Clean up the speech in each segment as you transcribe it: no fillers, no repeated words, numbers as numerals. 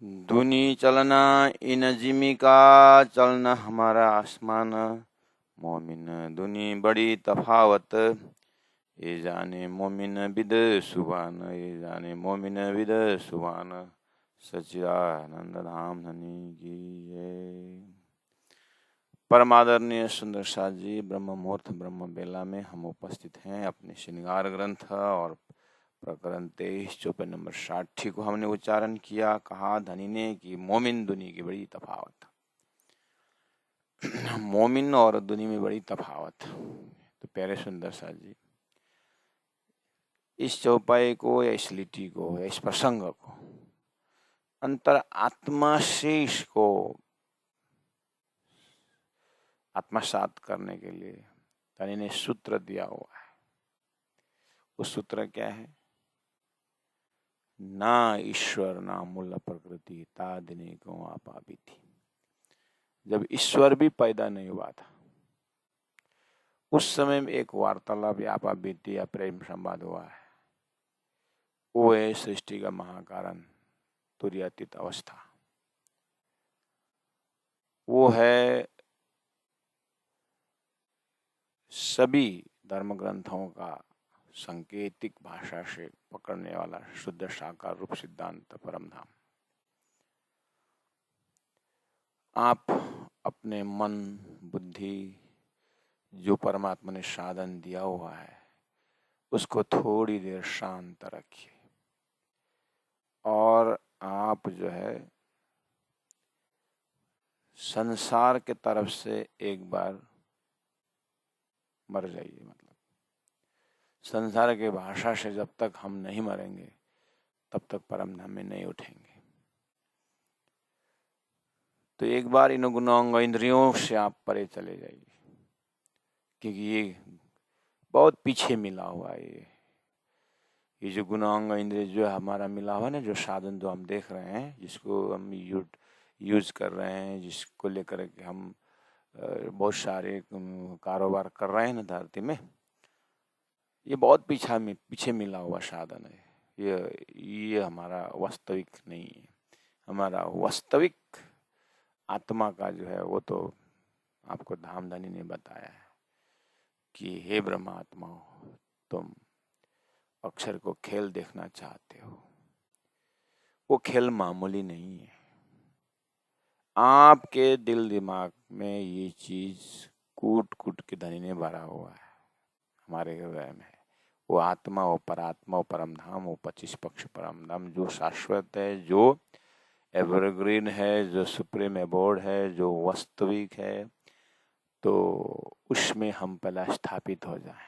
दुनी चलना इन जिमी का चलना हमारा आसमान। मोमिन दुनी बड़ी तफावत, ये जाने मोमिन बिद सुबान, ये जाने मोमिन बिद सुबान। सच्चिदानंद धाम धनी की जय। परम आदरणीय सुंदर साथ जी, ब्रह्म मुहूर्त ब्रह्म बेला में हम उपस्थित हैं। अपने श्रृंगार ग्रंथ और प्रकरण 23 चौपाई नंबर 60 को हमने उच्चारण किया। कहा धनी ने कि मोमिन दुनी की बड़ी तफावत। मोमिन और दुनी में बड़ी तफावत। तो प्यारे सुंदर साथ जी, इस चौपाई को या इस लिटी को या इस प्रसंग को अंतर आत्मा से इसको आत्मसात करने के लिए धनी ने सूत्र दिया हुआ है। उस सूत्र क्या है? ना ईश्वर ना मूल प्रकृति तादिनी को आपा भी थी। जब ईश्वर भी पैदा नहीं हुआ था, उस समय में एक वार्तालाप या आपा बीती या प्रेम संवाद हुआ है। वो है सृष्टि का महाकारण, तुर्यातीत अवस्था। वो है सभी धर्म ग्रंथों का सांकेतिक भाषा से पकड़ने वाला शुद्ध साकार रूप सिद्धांत परम धाम। आप अपने मन बुद्धि जो परमात्मा ने साधन दिया हुआ है उसको थोड़ी देर शांत रखिए और आप जो है संसार के तरफ से एक बार मर जाइए। मतलब संसार के भाषा से जब तक हम नहीं मरेंगे तब तक परम धाम में नहीं उठेंगे। तो एक बार इन गुणांग इंद्रियों से आप परे चले जाइए, क्योंकि ये बहुत पीछे मिला हुआ है। ये जो गुणांग इंद्रिय जो हमारा मिला हुआ है ना, जो साधन जो हम देख रहे हैं, जिसको हम यूज कर रहे हैं, जिसको लेकर के हम बहुत सारे कारोबार कर रहे हैं ना धरती में, ये बहुत पीछे मिला हुआ साधन है। ये हमारा वास्तविक नहीं है। हमारा वास्तविक आत्मा का जो है वो तो आपको धामधनी ने बताया है कि हे ब्रह्मात्मा, तुम अक्षर को खेल देखना चाहते हो। वो खेल मामूली नहीं है। आपके दिल दिमाग में ये चीज कूट कूट के धनी ने भरा हुआ है। हमारे हृदय में वो आत्मा, वो परात्मा, वो परम धाम, वो 25 पक्ष परम धाम जो शाश्वत है, जो एवरग्रीन है, जो सुप्रीम एबोर्ड है, जो वास्तविक है, तो उसमें हम पहला स्थापित हो जाएं।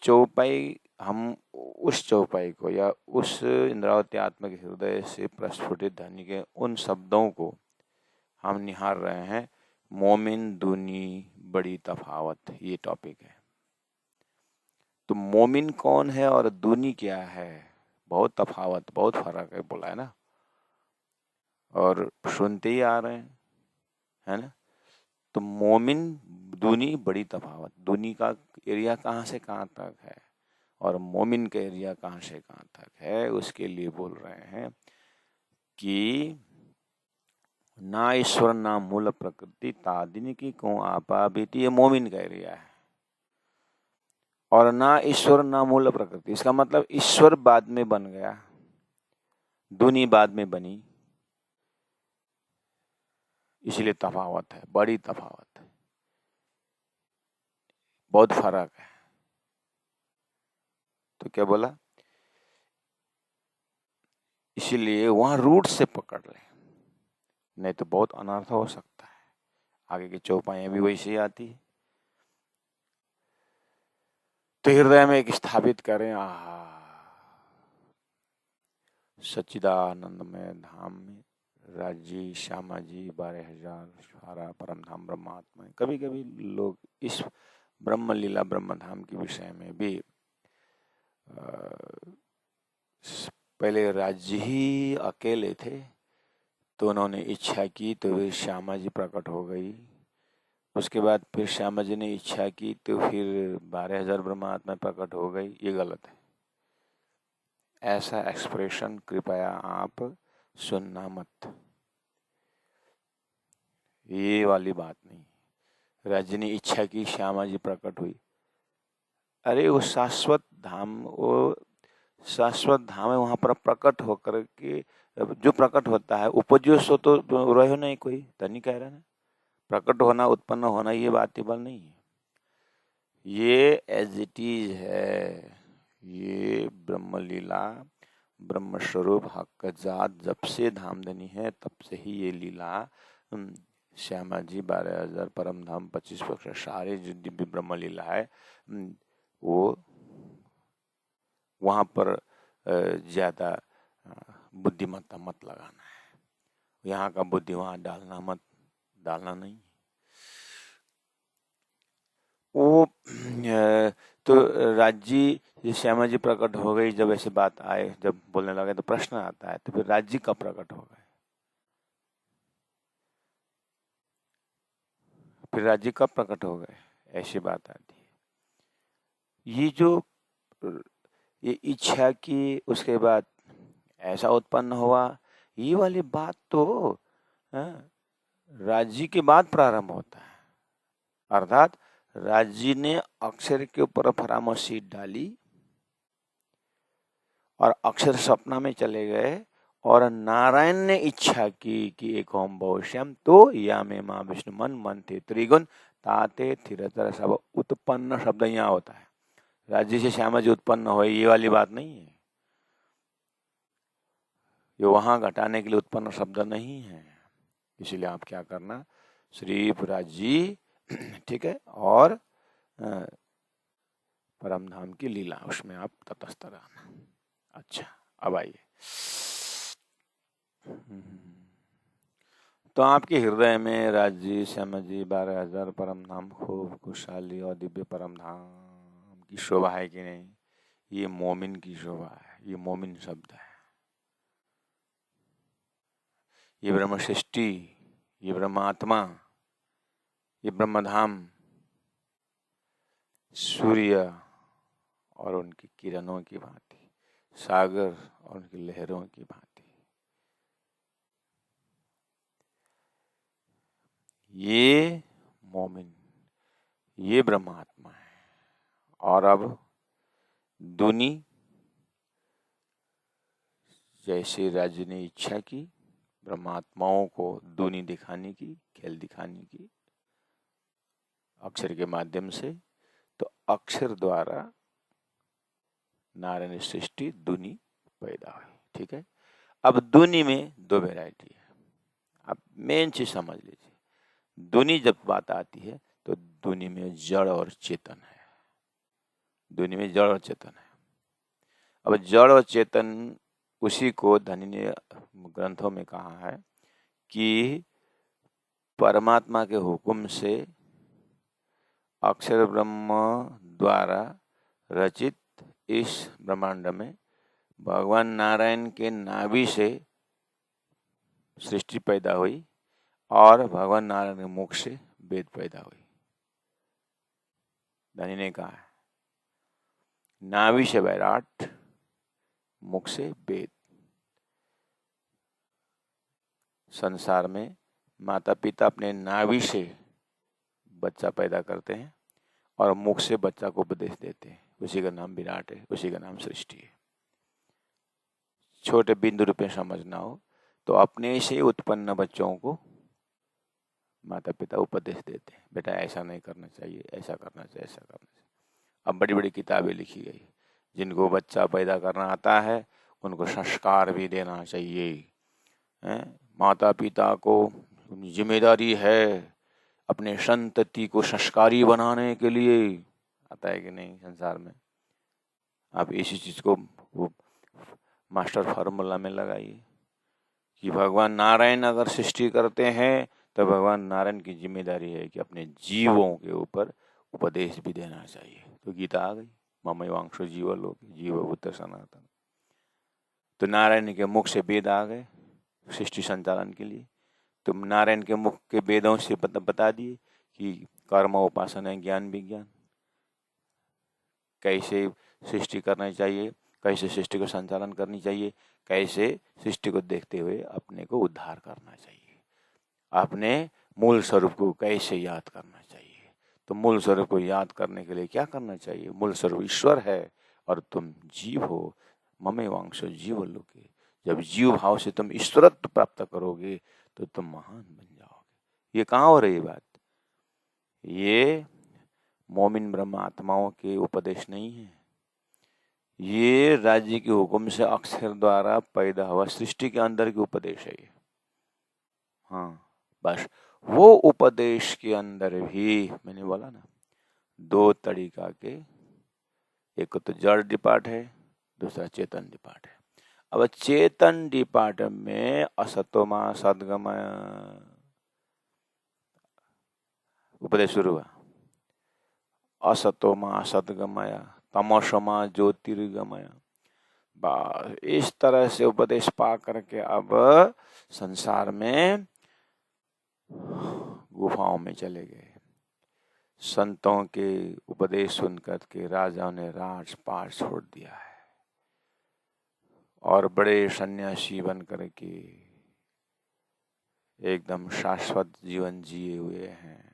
चौपाई, हम उस चौपाई को या उस इंद्रावती आत्मा के हृदय से प्रस्फुटित धनी के उन शब्दों को हम निहार रहे हैं। मोमिन दुनी बड़ी तफावत, ये टॉपिक है। तो मोमिन कौन है और दुनी क्या है? बहुत तफावत, बहुत फर्क है बोला है ना, और सुनते ही आ रहे हैं, है ना। तो मोमिन दुनी बड़ी तफावत। दुनी का एरिया कहाँ से कहाँ तक है और मोमिन का एरिया कहाँ से कहाँ तक है, उसके लिए बोल रहे हैं कि ना ईश्वर ना मूल प्रकृति तादिनी की को आपा बीती, ये मोमिन का एरिया है। और ना ईश्वर ना मूल प्रकृति, इसका मतलब ईश्वर बाद में बन गया, दुनी बाद में बनी, इसलिए तफावत है, बड़ी तफावत है, बहुत फर्क है। तो क्या बोला? इसीलिए वहां रूट से पकड़ ले, नहीं तो बहुत अनर्थ हो सकता है। आगे की चौपाइयां भी वैसे ही आती है। तो हृदय में एक स्थापित करें, आहा सच्चिदानंदमय धाम में राजी श्यामा जी 12,000 सारा परम धाम ब्रह्मात्मा। कभी कभी लोग इस ब्रह्म लीला ब्रह्म धाम के विषय में भी पहले राज्य ही अकेले थे तो उन्होंने इच्छा की तो फिर श्यामा जी प्रकट हो गई। उसके बाद फिर श्यामा जी ने इच्छा की तो फिर 12,000 ब्रह्मात्मा प्रकट हो गई। ये गलत है। ऐसा एक्सप्रेशन कृपया आप सुनना मत। ये वाली बात नहीं। रजनी इच्छा की श्यामा जी प्रकट हुई। अरे वो शाश्वत धाम, वो शाश्वत धाम है, वहां पर प्रकट होकर के जो प्रकट होता है उपजो सो तो रहो नहीं, कोई धनी कह रहा है ना। प्रकट होना, उत्पन्न होना, ये बातेबल नहीं है। ये एज इट इज है। ये ब्रह्म लीला, ब्रह्म स्वरूप हक जात जब से धामधनी है तब से ही ये लीला श्यामा जी 12,000 परम धाम 25 पक्ष सारे जो दिव्य ब्रह्म लीला है वो वहां पर ज्यादा बुद्धिमत्ता मत लगाना है। यहाँ का बुद्धि वहां डालना नहीं। वो तो राज्य श्यामा जी प्रकट हो गई। जब ऐसी बात आए, जब बोलने लगे तो प्रश्न आता है, तो फिर राज्य कब प्रकट हो गए? फिर राज्य कब प्रकट हो गए? ऐसी बात आती है। ये जो ये इच्छा की, उसके बाद ऐसा उत्पन्न हुआ, ये वाली बात तो राज्य के बाद प्रारंभ होता है। अर्थात राज्य ने अक्षर के ऊपर फरामोशी डाली और अक्षर सपना में चले गए और नारायण ने इच्छा की कि एक ओम भविष्यम तो या में माँ विष्णु मन मन थे त्रिगुण ताते थिरतर सब उत्पन्न शब्द यहाँ होता है। राज्य से श्यामा जी उत्पन्न हुए, ये वाली बात नहीं है। ये वहां घटाने के लिए उत्पन्न शब्द नहीं है। इसीलिए आप क्या करना, श्री जी ठीक है, और परम धाम की लीला, उसमें आप तटस्थ रहना। अच्छा, अब आइए। तो आपके हृदय में राज्य श्यामा जी 12,000 परम धाम खूब खुशहाली और दिव्य परम धाम की शोभा है कि नहीं? ये मोमिन की शोभा है। ये मोमिन शब्द है। ये ब्रह्म सृष्टि, ये ब्रह्म आत्मा, ये ब्रह्म धाम सूर्य और उनकी किरणों की भांति, सागर और उनकी लहरों की भांति, ये मोमिन, ये ब्रह्मात्मा है। और अब दुनी, जैसे राज्य ने इच्छा की ब्रह्मात्माओं को दुनी दिखाने की, खेल दिखाने की अक्षर के माध्यम से, तो अक्षर द्वारा नारायण सृष्टि दुनी पैदा हुई। ठीक है। अब दुनी में दो वैरायटी है। आप मेन चीज समझ लीजिए। दुनी जब बात आती है तो दुनी में जड़ और चेतन है। दुनी में जड़ और चेतन है। अब जड़ और चेतन, उसी को धनी ने ग्रंथों में कहा है कि परमात्मा के हुक्म से अक्षर ब्रह्म द्वारा रचित इस ब्रह्मांड में भगवान नारायण के नाभि से सृष्टि पैदा हुई और भगवान नारायण के मुख से वेद पैदा हुई। धनी ने कहा है, नाभि से वैराट, मुख से वेद। संसार में माता पिता अपने नाभि से बच्चा पैदा करते हैं और मुख से बच्चा को उपदेश देते हैं। उसी का नाम विराट है, उसी का नाम सृष्टि है। छोटे बिंदु रूप में समझना हो तो अपने से उत्पन्न बच्चों को माता पिता उपदेश देते हैं, बेटा ऐसा नहीं करना चाहिए, ऐसा करना चाहिए, ऐसा करना चाहिए। अब बड़ी बड़ी किताबें लिखी गई। जिनको बच्चा पैदा करना आता है उनको संस्कार भी देना चाहिए। माता पिता को जिम्मेदारी है अपने संतति को संस्कारी बनाने के लिए। आता है कि नहीं संसार में? आप इसी चीज को वो मास्टर फार्मूला में लगाइए कि भगवान नारायण अगर सृष्टि करते हैं तो भगवान नारायण की जिम्मेदारी है कि अपने जीवों के ऊपर उपदेश भी देना चाहिए। तो गीता आ गई, ममैवांशो जीवलोक जीवभूत सनातन। तो नारायण के मुख से वेद आ गए सृष्टि संचालन के लिए। तो नारायण के मुख के वेदों से बता दिए कि कर्म, उपासना, ज्ञान, विज्ञान कैसे सृष्टि करना चाहिए, कैसे सृष्टि को संचालन करनी चाहिए, कैसे सृष्टि को देखते हुए अपने को उद्धार करना चाहिए, अपने मूल स्वरूप को कैसे याद करना चाहिए। तो मूल स्वरूप को याद करने के लिए क्या करना चाहिए? मूल स्वरूप ईश्वर है और तुम जीव हो। ममे वांशो जीव लोके। जब जीव भाव से तुम ईश्वरत्व प्राप्त करोगे तो तुम महान बन जाओगे। ये कहाँ हो रही बात? ये मोमिन ब्रह्म आत्माओं के उपदेश नहीं है, ये राज्य के हुक्म से अक्षर द्वारा पैदा हुआ सृष्टि के अंदर के उपदेश है ये। हाँ, बस वो उपदेश के अंदर भी मैंने बोला ना, दो तरीका के, एक तो जड़ डिपार्ट है, दूसरा चेतन डिपार्ट है। अब चेतन डिपार्ट में असतोमा सद्गमय उपदेश शुरू हुआ, असतोमा सद्गमय तमसोमा ज्योतिर्गमय। बस इस तरह से उपदेश पा करके अब संसार में गुफाओं में चले गए। संतों के उपदेश सुनकर के राजाओं ने राजपाट छोड़ दिया है और बड़े सन्यासी बन करके एकदम शाश्वत जीवन जिए हुए हैं।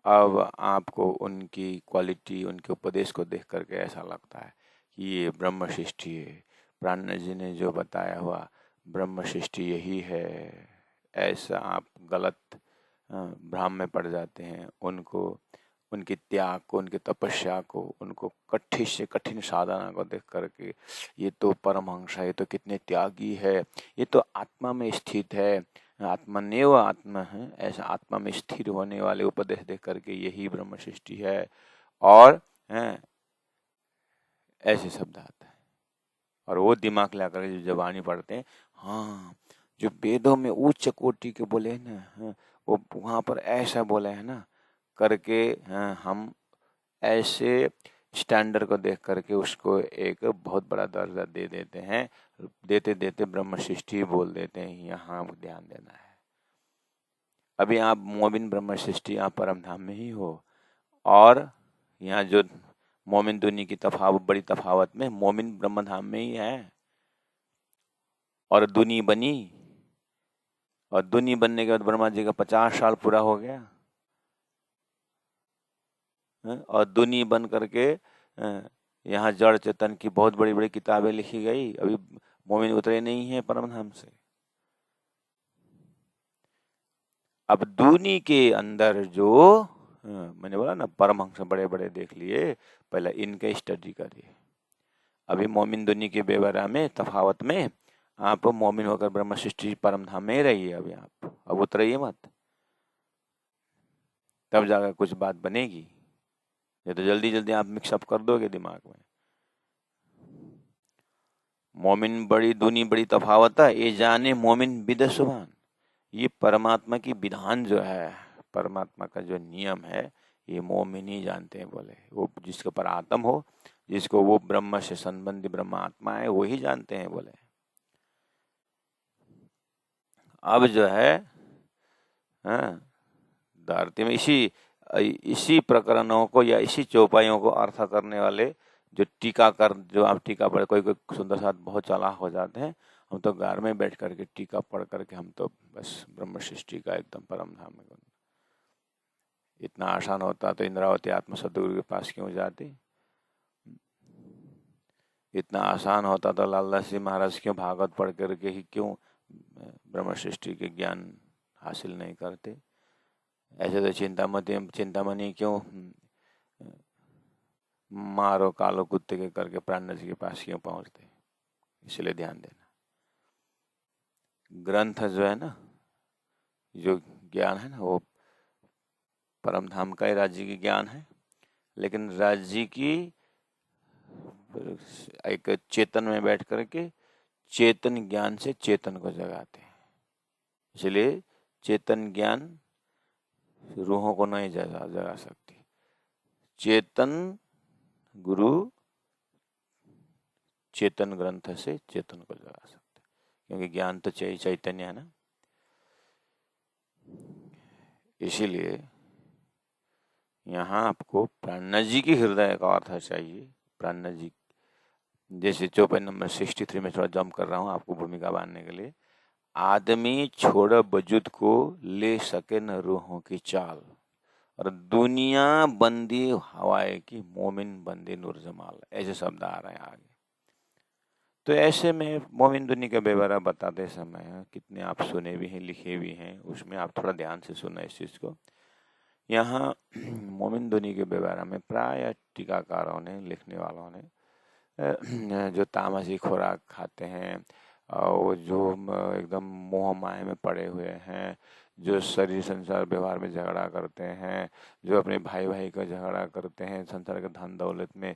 अब आपको उनकी क्वालिटी, उनके उपदेश को देख करके ऐसा लगता है कि ये ब्रह्म सृष्टि है, प्राण जी ने जो बताया हुआ ब्रह्म सृष्टि यही है। ऐसा आप गलत भ्रम में पड़ जाते हैं। उनको, उनके त्याग को, उनकी तपस्या को, उनको कठिन से कठिन साधना को देख करके ये तो परमहंस है, ये तो कितने त्यागी है, ये तो आत्मा में स्थित है, आत्मनेव आत्मा है, ऐसा आत्मा में स्थिर होने वाले उपदेश देख करके यही ब्रह्म सृष्टि है। और ऐसे शब्द आता है और वो दिमाग ला करके जो जबानी पढ़ते हैं, हाँ जो वेदों में उच्च कोटि के बोले हैं ना, वो वहाँ पर ऐसा बोले है ना करके, हम ऐसे स्टैंडर्ड को देख करके उसको एक बहुत बड़ा दर्जा दे देते हैं, देते देते ब्रह्म सृष्टि बोल देते हैं। यहाँ ध्यान देना है। अभी आप मोमिन ब्रह्म सृष्टि आप परम धाम में ही हो, और यहाँ जो मोमिन दुनी की तफावत, बड़ी तफावत में मोमिन ब्रह्म धाम में ही है। और दुनी बनी, और दुनी बनने के बाद ब्रह्मा जी का 50 साल पूरा हो गया, और दुनी बन करके यहाँ जड़ चेतन की बहुत बड़ी बड़ी किताबें लिखी गई, अभी मोमिन उतरे नहीं है परम धाम से। अब दुनी के अंदर जो मैंने बोला ना परमहंस बड़े बड़े देख लिए, पहले इनके स्टडी करिए। अभी मोमिन दुनी के बेवरा में तफावत में आप मोमिन होकर ब्रह्म सृष्टि परम धाम में ही रहिए। अभी आप अब उतरिए मत, तब जाकर कुछ बात बनेगी। ये तो जल्दी जल्दी आप मिक्सअप कर दोगे दिमाग में। मोमिन बड़ी दुनी बड़ी तफावत है, ये जाने मोमिन बिद सुभान। ये परमात्मा की विधान जो है, परमात्मा का जो नियम है, ये मोमिन ही जानते हैं। बोले वो जिसके ऊपर आत्म हो, जिसको वो ब्रह्म से संबंधी ब्रह्म आत्मा है, वो ही जानते हैं। बोले अब जो है धरती में इसी प्रकरणों को या इसी चौपाइयों को अर्थ करने वाले जो टीकाकर, जो आप टीका पढ़, कोई कोई सुंदर साथ बहुत चालाक हो जाते हैं, हम तो घर में बैठ करके टीका पढ़ करके हम तो बस ब्रह्म सृष्टि का एकदम परम धाम में। इतना आसान होता तो इंद्रावती आत्मा सदगुरु के पास क्यों जाती? इतना आसान होता तो लालदास जी महाराज क्यों भागवत पढ़ करके ही क्यों ब्रह्म सृष्टि के ज्ञान हासिल नहीं करते? ऐसे तो चिंतामणि क्यों मारो कालो कुत्ते के करके प्राण जी के पास क्यों पहुंचते? इसलिए ध्यान देना, ग्रंथ जो है ना, जो ज्ञान है ना, वो परम धाम का ही राज्य की ज्ञान है, लेकिन राज्य की एक चेतन में बैठ करके चेतन ज्ञान से चेतन को जगाते हैं। इसलिए चेतन ज्ञान रूहों को नहीं जगा सकती, चेतन गुरु चेतन ग्रंथ से चेतन को जगा सकते, क्योंकि ज्ञान तो चैतन्य है ना। इसीलिए यहाँ आपको प्राण जी की हृदय का अर्थ चाहिए। प्राण जी जैसे चौपाई नंबर 63 में थोड़ा जंप कर रहा हूँ आपको भूमिका बांधने के लिए। आदमी छोड़ वजूद को ले सके न रूहों की चाल, और दुनिया बंदी हवाए की मोमिन बंदी नूर जमाल, ऐसे शब्द आ रहे हैं आगे। तो ऐसे में मोमिन दुनी का बेवरा बताते समय कितने आप सुने भी हैं, लिखे भी हैं, उसमें आप थोड़ा ध्यान से सुना इस चीज़ को। यहाँ मोमिन दुनी के बेवरा में प्राय टीकाकारों ने, लिखने वालों ने जो तामसी खुराक खाते हैं, वो जो एकदम मोह माया में पड़े हुए हैं, जो शरीर संसार व्यवहार में झगड़ा करते हैं, जो अपने भाई भाई का झगड़ा करते हैं, संसार के धन दौलत में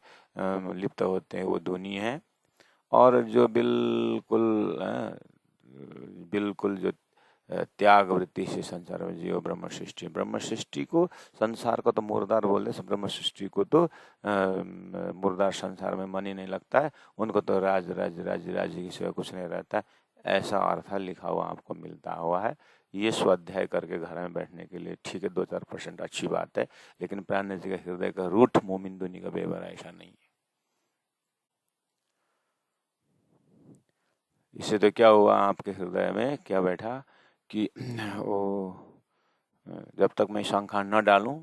लिप्त होते हैं, वो दुनी है। और जो बिल्कुल जो त्याग वृत्ति से संसार में जियो, ब्रह्म सृष्टि को, संसार को तो मुर्दार बोल दे, ब्रह्म सृष्टि को तो मुर्दार संसार में मन ही नहीं लगता है, उनको तो राज की सिवा कुछ नहीं रहता है, ऐसा अर्थ लिखा हुआ आपको मिलता हुआ है। ये स्वाध्याय करके घर में बैठने के लिए ठीक है, 2-4% अच्छी बात है, लेकिन प्राण जी का हृदय का रूठ मोमिन दुनी का बेवर ऐसा नहीं है। इससे तो क्या हुआ, आपके हृदय में क्या बैठा कि वो जब तक मैं शंखा न डालूं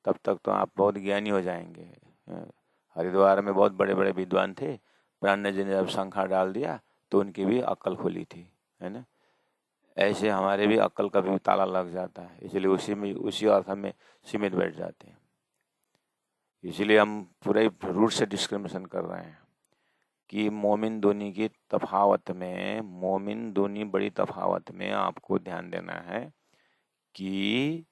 तब तक तो आप बहुत ज्ञानी हो जाएंगे। हरिद्वार में बहुत बड़े बड़े विद्वान थे, प्राण जी ने जब शंखा डाल दिया तो उनकी भी अक्ल खुली थी, है ना। ऐसे हमारे भी अक्ल का भी ताला लग जाता है, इसलिए उसी अर्थ में सीमित बैठ जाते हैं। इसीलिए हम पूरे रूट से डिस्क्रिमिनेशन कर रहे हैं कि मोमिन दूनी की तफावत में, मोमिन दूनी बड़ी तफावत में आपको ध्यान देना है कि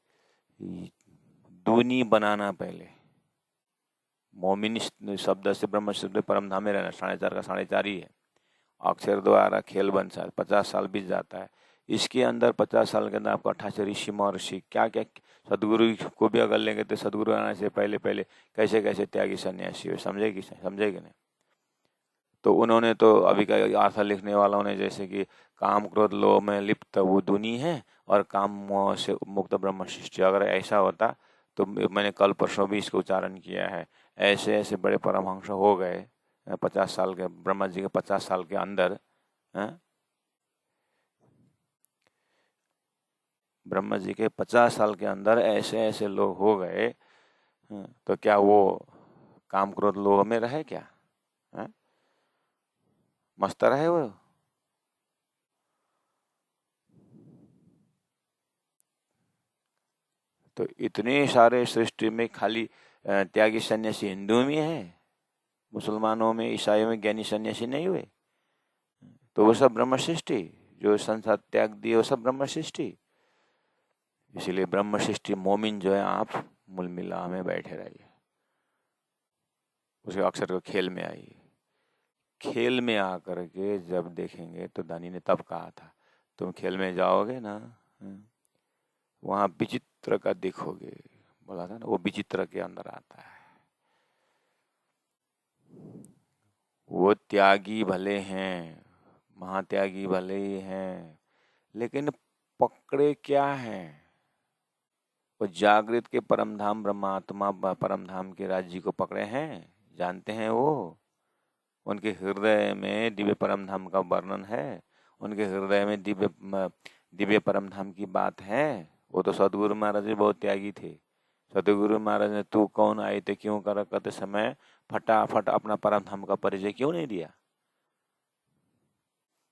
दूनी बनाना पहले। मोमिन शब्द से ब्रह्म शब्द परम धाम में रहना, 4.5 का 4.5 ही है। अक्षर द्वारा खेल बन सा 50 साल बीत जाता है, इसके अंदर 50 साल के अंदर आपको 28 ऋषि महर्षि क्या क्या, सदगुरु को भी अगर लेंगे तो सदगुरु आने से पहले पहले कैसे कैसे त्यागी सन्यासी हुए, समझेगी नहीं। तो उन्होंने तो अभी का अर्थ लिखने वालों ने जैसे कि काम क्रोध लोभ में लिप्त वो दुनी है और काम मोह से मुक्त ब्रह्म सृष्टि, अगर ऐसा होता तो मैंने कल परसों भी इसको उच्चारण किया है, ऐसे ऐसे बड़े परमहंस हो गए 50 साल के, ब्रह्मा जी के 50 साल के अंदर, ब्रह्मा जी के 50 साल के अंदर ऐसे ऐसे लोग हो गए, तो क्या वो काम क्रोध लोभ में रहे क्या? मस्त रहे वो? तो इतने सारे सृष्टि में खाली त्यागी सन्यासी हिंदुओं में है, मुसलमानों में, ईसाइयों में ज्ञानी सन्यासी नहीं हुए? तो वो सब ब्रह्म सृष्टि, जो संसार त्याग दिए वो सब ब्रह्म सृष्टि। इसीलिए ब्रह्म सृष्टि मोमिन जो है, आप मूल मिला में बैठे रहिए, उसके अक्षर को खेल में आइए। खेल में आकर के जब देखेंगे तो दानी ने तब कहा था, तुम खेल में जाओगे ना, वहां विचित्र का देखोगे, बोला था ना, वो विचित्र के अंदर आता है। वो त्यागी भले हैं, महात्यागी भले ही हैं, लेकिन पकड़े क्या हैं? वो जागृत के परमधाम ब्रह्मात्मा परमधाम के राज्य को पकड़े हैं, जानते हैं वो। उनके हृदय में दिव्य परमधाम का वर्णन है, उनके हृदय में दिव्य परमधाम की बात है। वो तो सदगुरु महाराज जी बहुत त्यागी थे। सदगुरु महाराज ने तू कौन आए थे क्यों कर करते समय फटाफट अपना परमधाम का परिचय क्यों नहीं दिया,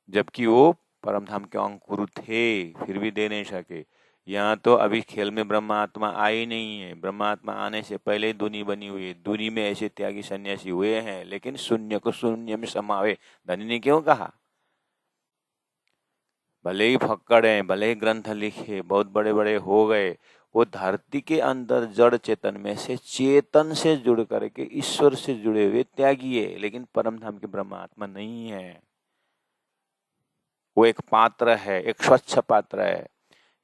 जबकि वो परमधाम के अंकुर थे, फिर भी दे नहीं सके। यहाँ तो अभी खेल में ब्रह्मात्मा आई नहीं है, ब्रह्मात्मा आने से पहले ही दुनी बनी हुई है। दुनी में ऐसे त्यागी सन्यासी हुए हैं, लेकिन शून्य को शून्य में समावे, धनी ने क्यों कहा? भले ही फक्कड़ हैं, भले ही ग्रंथ लिखे, बहुत बड़े बड़े हो गए, वो धरती के अंदर जड़ चेतन में से चेतन से जुड़ करके ईश्वर से जुड़े हुए त्यागी है, लेकिन परमधाम के ब्रह्मात्मा नहीं है। वो एक पात्र है, एक स्वच्छ पात्र है।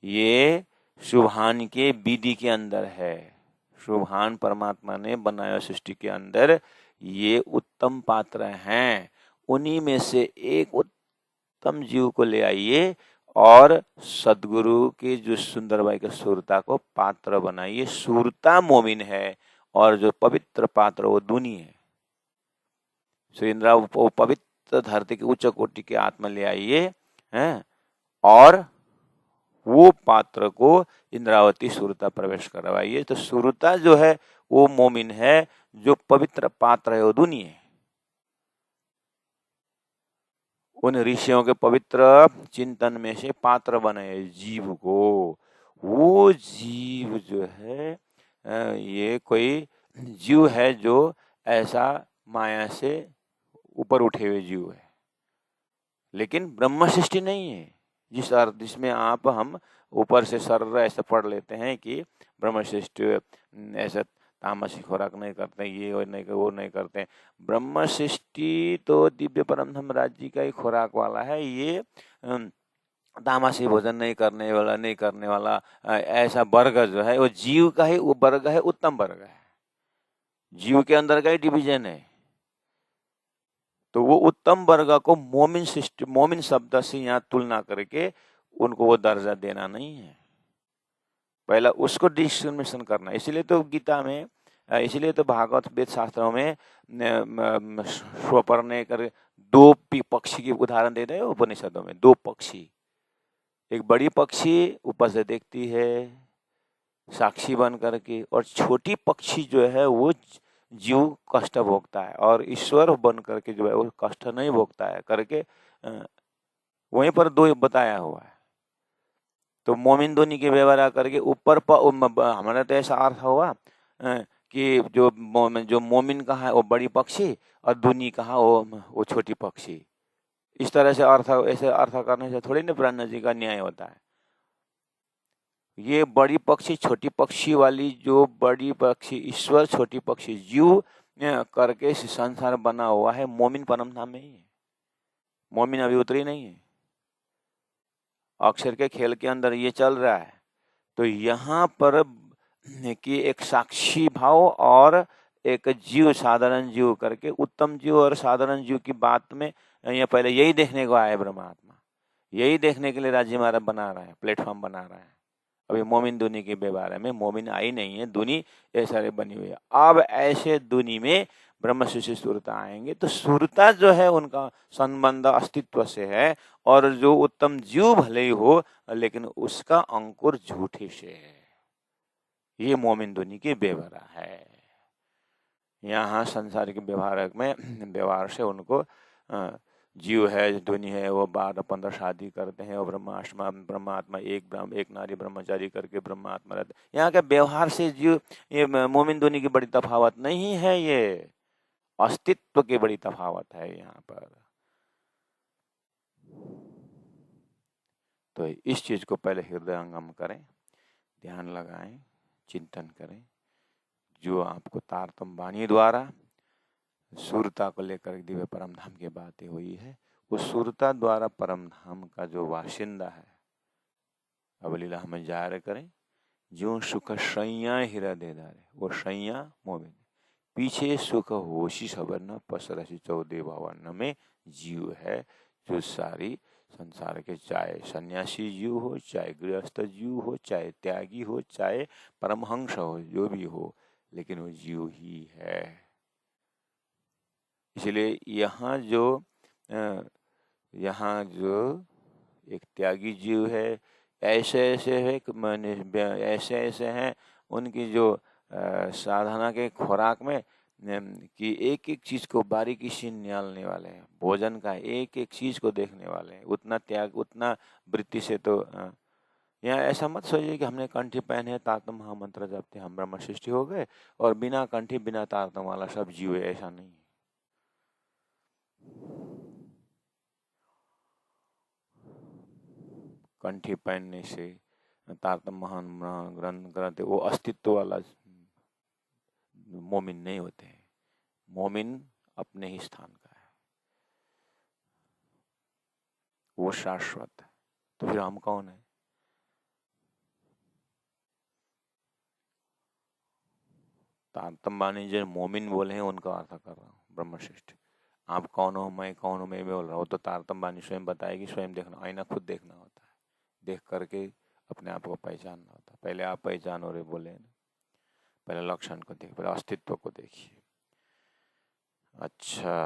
ये शुभान के विधि के अंदर है, शुभान परमात्मा ने बनाया सृष्टि के अंदर, ये उत्तम पात्र हैं। उन्हीं में से एक उत्तम जीव को ले आइए और सदगुरु के जो सुंदरबाई के सुरता को पात्र बनाइए। सुरता मोमिन है और जो पवित्र पात्र वो दुनी है। श्री इंद्रा पवित्र धरती की उच्च कोटि की आत्मा ले आइए हैं, और वो पात्र को इंद्रावती सुरता प्रवेश करवाइए। तो सुरता जो है वो मोमिन है, जो पवित्र पात्र है वो दुनी है। उन ऋषियों के पवित्र चिंतन में से पात्र बने जीव को। वो जीव जो है ये कोई जीव है जो ऐसा माया से ऊपर उठे हुए जीव है, लेकिन ब्रह्म सृष्टि नहीं है। जिस अर्थ जिसमें आप हम ऊपर से सर्र ऐसा पढ़ लेते हैं कि ब्रह्म सृष्टि ऐसा तामसिक खुराक नहीं करते, ये और नहीं वो नहीं करते। ब्रह्म सृष्टि तो दिव्य परम धाम राज्य का ही खुराक वाला है। ये तामसिक भोजन नहीं करने वाला ऐसा वर्ग जो है वो जीव का ही वो वर्ग है, उत्तम वर्ग है। जीव के अंदर का ही डिवीजन है। तो वो उत्तम वर्ग को मोमिन शब्द से यहाँ तुलना करके उनको वो दर्जा देना नहीं है, पहला उसको डिस्क्रिमिनेशन करना। इसलिए तो गीता में, इसलिए तो भागवत वेद शास्त्रों में स्वपर ने कर दो पक्षी की उदाहरण देते हैं उपनिषदों में। दो पक्षी, एक बड़ी पक्षी ऊपर से देखती है साक्षी बन करके, और छोटी पक्षी जो है वो जीव कष्ट भोगता है, और ईश्वर बन करके जो है वो कष्ट नहीं भोगता है करके वहीं पर दो बताया हुआ है। तो मोमिन दोनों के व्यवहार करके ऊपर हमारा तो ऐसा अर्थ हुआ कि जो मोमिन का है वो बड़ी पक्षी और दुनी का है वो छोटी पक्षी। इस तरह से ऐसे अर्थ करने से थोड़ी ना ब्रह्मा जी का न्याय होता है। ये बड़ी पक्षी छोटी पक्षी वाली, जो बड़ी पक्षी ईश्वर छोटी पक्षी जीव करके संसार बना हुआ है, मोमिन परम धाम में ही है। मोमिन अभी उतरी नहीं है, अक्षर के खेल के अंदर ये चल रहा है। तो यहाँ पर कि एक साक्षी भाव और एक जीव, साधारण जीव करके, उत्तम जीव और साधारण जीव की बात में ये पहले यही देखने को आया है ब्रह्मात्मा। यही देखने के लिए राज्य महाराज बना रहा है, प्लेटफॉर्म बना रहा है। अभी मोमिन दुनी के बारे में मोमिन आई नहीं है, दुनी ऐसा बनी हुई है। अब ऐसे दुनी में ब्रह्म से सुरता आएंगे, तो सुरता जो है उनका संबंध अस्तित्व से है, और जो उत्तम जीव भले ही हो लेकिन उसका अंकुर झूठे से है। ये मोमिन दुनी की व्यवहार है। यहाँ संसार के व्यवहार से उनको जीव है, दुनी है, वो 12-15 शादी करते हैं, और ब्रह्मात्मा एक नारी ब्रह्मचारी करके ब्रह्मात्मा रहते। यहाँ के व्यवहार से जीव, ये मोमिन दुनी की बड़ी तफावत नहीं है, ये अस्तित्व की बड़ी तफावत है यहाँ पर। तो इस चीज को पहले हृदयंगम करें, ध्यान लगाएं, चिंतन करें। जो आपको तारतम वाणी द्वारा सुरता को लेकर दिव्य परम धाम की बातें हुई है, उस सुरता द्वारा परम धाम का जो वासिंदा है, अवलीला हमें जाहिर करें। जो सुख शैया हृदय धारे, वो शैया मोमिन, पीछे सुख होशी सबर न पसरसी 14 भवन में जीव है, जो सारी संसार के, चाहे सन्यासी जीव हो, चाहे गृहस्थ जीव हो, चाहे त्यागी हो, चाहे परमहंस हो, जो भी हो, लेकिन वो जीव ही है। इसलिए यहाँ जो एक त्यागी जीव है, ऐसे ऐसे हैं उनकी जो साधना के खुराक में कि एक एक चीज को बारीकी से निकालने वाले हैं, भोजन का एक एक चीज को देखने वाले हैं, उतना त्याग, उतना वृत्ति से। तो यहाँ ऐसा मत सोचिए कि हमने कंठी पहने तारतम महामंत्र जपते हम ब्रह्म सृष्टि हो गए, और बिना कंठी बिना तारतम वाला सब जीव है, ऐसा नहीं है। कंठी पहनने से तारतम महान ग्रंथ वो अस्तित्व वाला मोमिन नहीं होते हैं। मोमिन अपने ही स्थान का है, वो शाश्वत है। तो फिर हम कौन है? तारतम वाणी जो मोमिन बोले हैं उनका अर्थ कर रहा हूँ, ब्रह्मश्रेष्ठ। आप कौन हो, मैं कौन हूँ, मैं बोल रहा हूँ, तो तारतम वाणी स्वयं बताएगी। स्वयं देखना, आईना खुद देखना होता है, देख करके अपने आप को पहचानना होता है। पहले आप पहचानो रे बोले ना, पहले लक्षण को देखिए, पहले अस्तित्व को देखिए। अच्छा।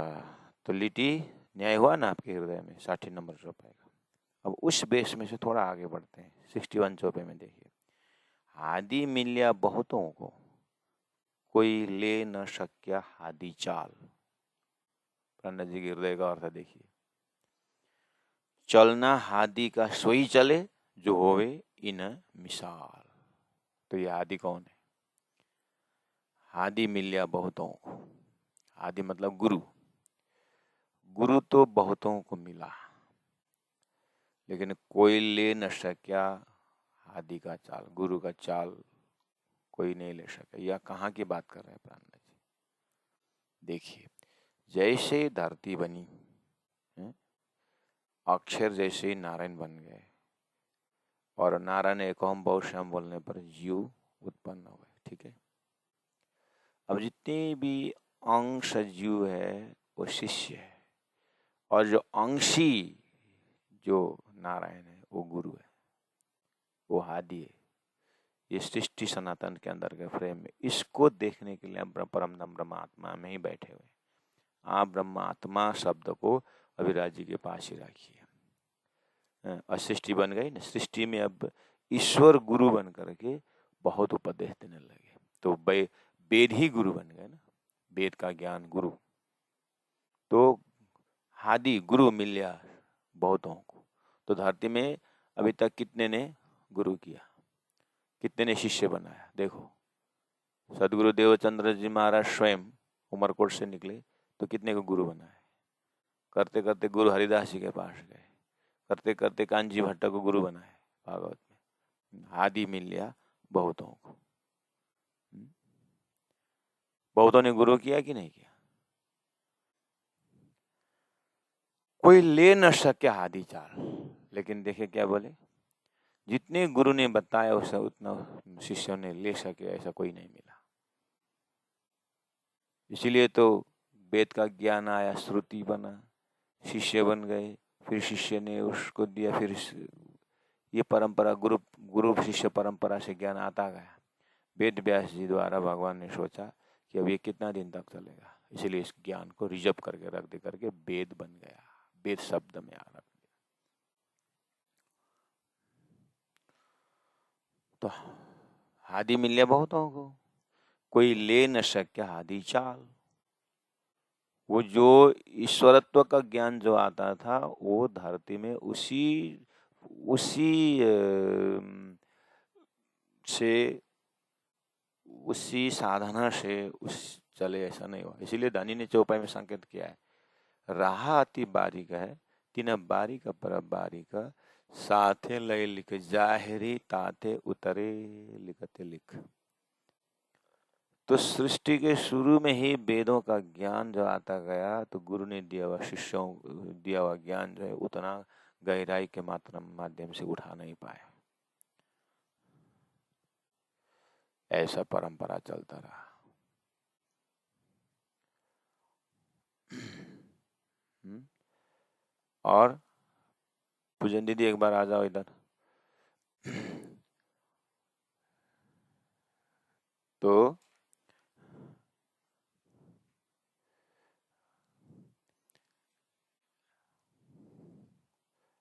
तो लिटी न्याय हुआ ना आपके हृदय में 60 नंबर चौपाई का। अब उस बेस में से थोड़ा आगे बढ़ते हैं। 61 चौपाई में देखिए, हादि मिल्या बहुतों को, कोई ले न शक्या हादि चाल। पंडित जी के हृदय का अर्थ देखिए, चलना हादि का सोई चले, जो होवे इन मिसाल। तो ये हादि कौन है? हादि मिल्या बहुतों को, हादि मतलब गुरु। गुरु तो बहुतों को मिला, लेकिन कोई ले न सक्या हादि का चाल, गुरु का चाल कोई नहीं ले सके। या कहाँ की बात कर रहे हैं प्राणनाथ जी? देखिए, जैसे धरती बनी, अक्षर जैसे ही नारायण बन गए, और नारायण एक ओम बहुश्याम बोलने पर जीव उत्पन्न हुए। ठीक है, अब जितने भी अंश जीव है वो शिष्य है, और जो अंशी जो नारायण है वो गुरु है, वो हादि है। ये सृष्टि सनातन के अंदर के फ्रेम में, इसको देखने के लिए हम परम ब्रह्मात्मा में ही बैठे हुए। आप ब्रह्मात्मा शब्द को अभिराज जी के पास ही रखिए। सृष्टि बन गई ना, सृष्टि में अब ईश्वर गुरु बन करके बहुत उपदेश देने लगे, तो वेद ही गुरु बन गए ना, वेद का ज्ञान गुरु। तो हादि गुरु मिल्या बहुतों को। तो धरती में अभी तक कितने ने गुरु किया, कितने ने शिष्य बनाया? देखो, सदगुरु देवचंद्र जी महाराज स्वयं उमरकोट से निकले तो कितने को गुरु बनाए। करते करते गुरु हरिदास जी के पास गए, करते करते कांजी भट्ट को गुरु बनाए भागवत में। हादि मिल्या बहुतों को। बहुतों ने गुरु किया कि नहीं किया? कोई ले न सके हादि चाल। लेकिन देखिए क्या बोले, जितने गुरु ने बताया उसे उतना शिष्यों ने ले सके ऐसा कोई नहीं मिला। इसीलिए तो वेद का ज्ञान आया, श्रुति बना, शिष्य बन गए, फिर शिष्य ने उसको दिया, फिर ये परंपरा गुरु शिष्य परंपरा से ज्ञान आता गया। वेद व्यास जी द्वारा भगवान ने सोचा कि अब ये कितना दिन तक चलेगा, इसलिए इस ज्ञान को रिजर्व करके रख दे करके वेद बन गया। वेद शब्द में आ रहा। तो हादि मिल्या बहुतों को, कोई ले न सके हादि चाल। वो जो ईश्वरत्व का ज्ञान जो आता था वो धरती में उसी साधना से उस चले, ऐसा नहीं हुआ। इसीलिए दानी ने चौपाई में संकेत किया है, राहा अति बारीक है, तीन बारीक पर बारीक, साथे लय लिख जाहिरी, ताते उतरे लिखते लिख। तो सृष्टि के शुरू में ही वेदों का ज्ञान जो आता गया, तो गुरु ने दिया हुआ, शिष्यों दिया हुआ ज्ञान जो है उतना गहराई के माध्यम से उठा नहीं पाए। ऐसा परंपरा चलता रहा। और पूजन दीदी एक बार आ जाओ इधर। तो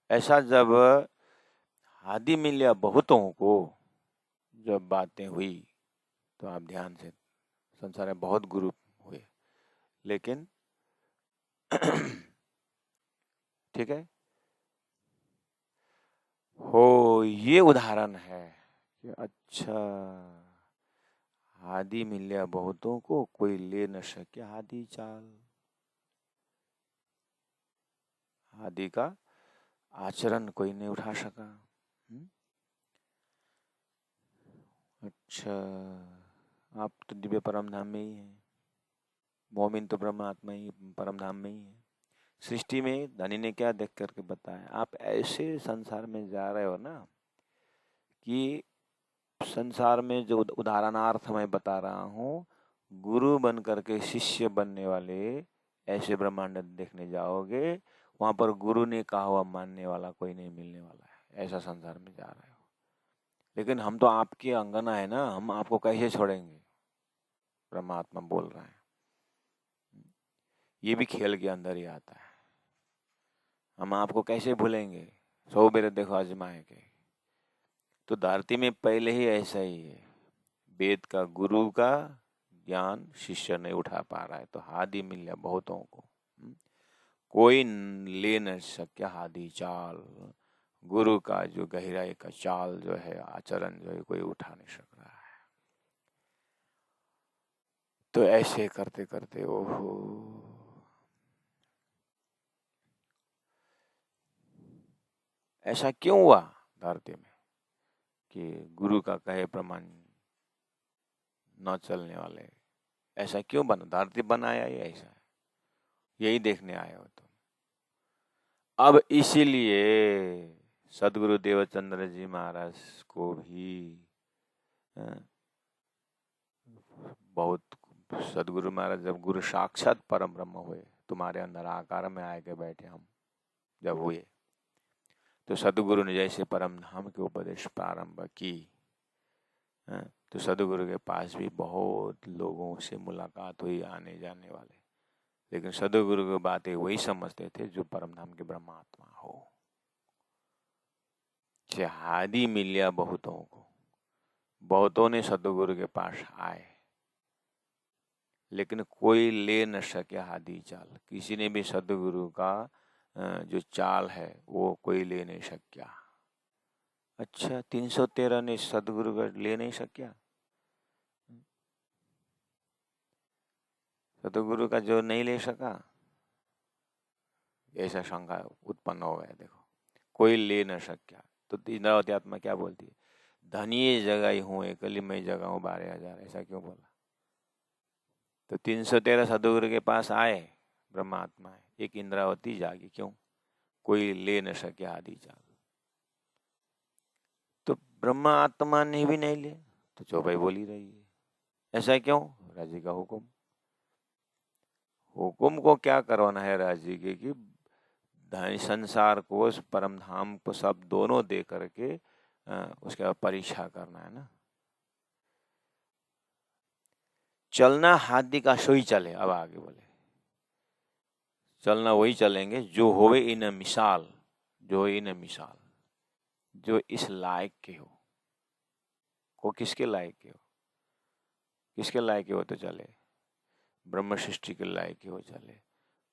ऐसा जब हादि मिल्या बहुतों को जब बातें हुई, तो आप ध्यान से, संसार में बहुत गुरु हुए, लेकिन ठीक है, हो ये उदाहरण है कि अच्छा, हादि मिल्या बहुतों को, कोई ले न सके हादि चाल। हादि का आचरण कोई नहीं उठा सका। अच्छा, आप तो दिव्य परम धाम में ही हैं, मोमिन तो ब्रह्म आत्मा ही परम धाम में ही है। सृष्टि में धनी ने क्या देख करके बताया, आप ऐसे संसार में जा रहे हो ना कि संसार में जो उदाहरणार्थ मैं बता रहा हूँ, गुरु बन करके शिष्य बनने वाले ऐसे ब्रह्मांड देखने जाओगे, वहां पर गुरु ने कहा हुआ मानने वाला कोई नहीं मिलने वाला है। ऐसा संसार में जा रहे हो, लेकिन हम तो आपके अंगना है ना, हम आपको कैसे छोड़ेंगे? परमात्मा बोल रहा है। ये भी खेल के अंदर ही आता है। हम आपको कैसे भूलेंगे, 100 बेर देखो आजमाए के। तो धरती में पहले ही ऐसा ही है, वेद का गुरु का ज्ञान शिष्य नहीं उठा पा रहा है, तो हादी मिल गया बहुतों को। कोई ले न सके हादी चाल, गुरु का जो गहराई का चाल जो है, आचरण जो है, कोई उठा नहीं सक रहा है। तो ऐसे करते करते ओहो, ऐसा क्यों हुआ धरती में कि गुरु का कहे प्रमाण न चलने वाले? ऐसा क्यों बना? धरती बनाया ही ऐसा है, यही देखने आए हो तुम। अब इसीलिए सदगुरु देवचंद्र जी महाराज को भी बहुत, सदगुरु महाराज जब गुरु साक्षात परम ब्रह्म हुए, तुम्हारे अंदर आकार में आके बैठे हम जब हुए, तो सदगुरु ने जैसे परम धाम के उपदेश प्रारंभ की, तो सदगुरु के पास भी बहुत लोगों से मुलाकात हुई, आने जाने वाले, लेकिन सदगुरु की बातें वही समझते थे जो परम धाम के ब्रह्मात्मा हो। हादी मिल गया बहुतों को, बहुतों ने सदगुरु के पास आए, लेकिन कोई ले न सके हादी चाल। किसी ने भी सदगुरु का जो चाल है वो कोई ले नहीं सकिया। अच्छा, 313 ने सदगुरु का ले नहीं सकिया? सदगुरु का जो नहीं ले सका, ऐसा शंका उत्पन्न हो गया। देखो, कोई ले न सकिया, तो इंद्रावती आत्मा क्या बोलती है? धनिये जगाई हूँ एकली मैं जगाऊं 12,000, ऐसा क्यों बोला? तो 313 सदगुरु के पास आए ब्रह्मात्मा है, एक इंद्रावती जागी, क्यों? कोई ले न सके आदि चाल। तो ब्रह्मा आत्मा ने भी नहीं ले, तो चौपाई बोली रही है। ऐसा क्यों? राजी का हुक्म। हुक्म को क्या करवाना है राजी के कि धन संसार को, परम धाम को सब दोनों दे करके उसके बाद परीक्षा करना है ना। चलना हाथी का सोई चले। अब आगे बोले, चलना वही चलेंगे जो होवे इन मिसाल, जो इन मिसाल, जो इस लायक के हो। को किसके लायक के हो? किसके लायक के हो तो चले? ब्रह्म सृष्टि के लायक के हो चले।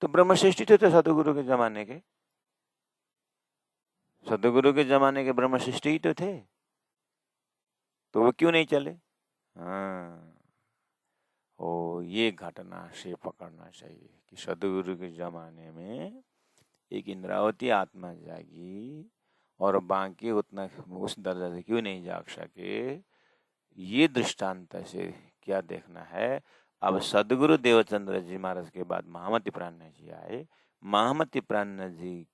तो ब्रह्म सृष्टि थे सदगुरु के जमाने के, सदगुरु के जमाने के ब्रह्म सृष्टि ही तो थे, तो वो क्यों नहीं चले? हाँ, ओ ये घटना से पकड़ना चाहिए कि सदगुरु के जमाने में एक इंद्रावती आत्मा जागी और बाकी उतना उस दर्जा से क्यों नहीं जाग सके। ये दृष्टांत से क्या देखना है? अब सदगुरु देवचंद्र जी महाराज के बाद महामति प्राण जी आए। महामति प्राण जी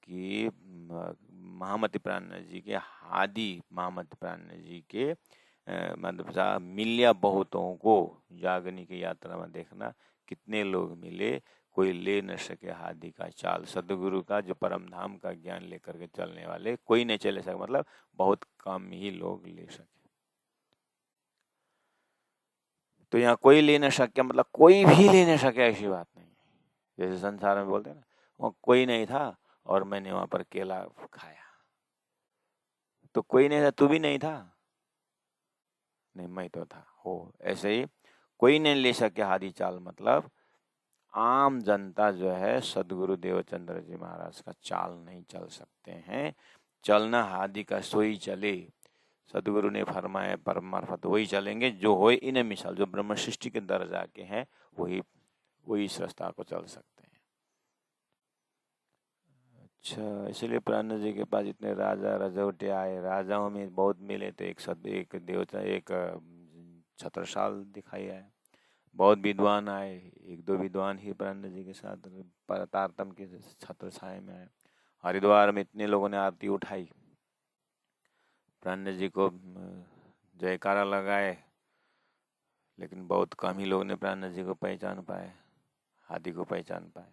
के हादी महामति प्राण जी के मतलब मिलिया बहुतों को जागने की यात्रा में देखना, कितने लोग मिले, कोई ले न सके हादी का चाल। सदगुरु का जो परम धाम का ज्ञान लेकर के चलने वाले कोई नहीं चले सके, मतलब बहुत कम ही लोग ले सके। तो यहाँ कोई ले न सके मतलब कोई भी ले न सके ऐसी बात नहीं है। जैसे संसार में बोलते हैं ना, वहाँ कोई नहीं था और मैंने वहां पर केला खाया, तो कोई नहीं था, तू भी नहीं था? नहीं, मैं तो था। हो ऐसे ही कोई नहीं ले सके हादी चाल, मतलब आम जनता जो है सदगुरु देवचंद्र जी महाराज का चाल नहीं चल सकते हैं। चलना हादी का सोई चले, सदगुरु ने फरमाया परम मार्फत वही चलेंगे जो होए इन मिसाल, जो ब्रह्म सृष्टि के दर्जा के हैं वही इस रास्ता को चल सकते हैं। अच्छा, इसलिए प्राण जी के पास इतने राजा रजौटे आए, राजाओं में बहुत मिले, तो एक देवता, एक छत्रसाल दिखाई आए। बहुत विद्वान आए, एक दो विद्वान ही प्राण जी के साथ तारतम के छत्र छाए में आए। हरिद्वार में इतने लोगों ने आरती उठाई, प्राण जी को जयकारा लगाए, लेकिन बहुत कम ही लोगों ने प्राण जी को पहचान पाए, हादी को पहचान पाए।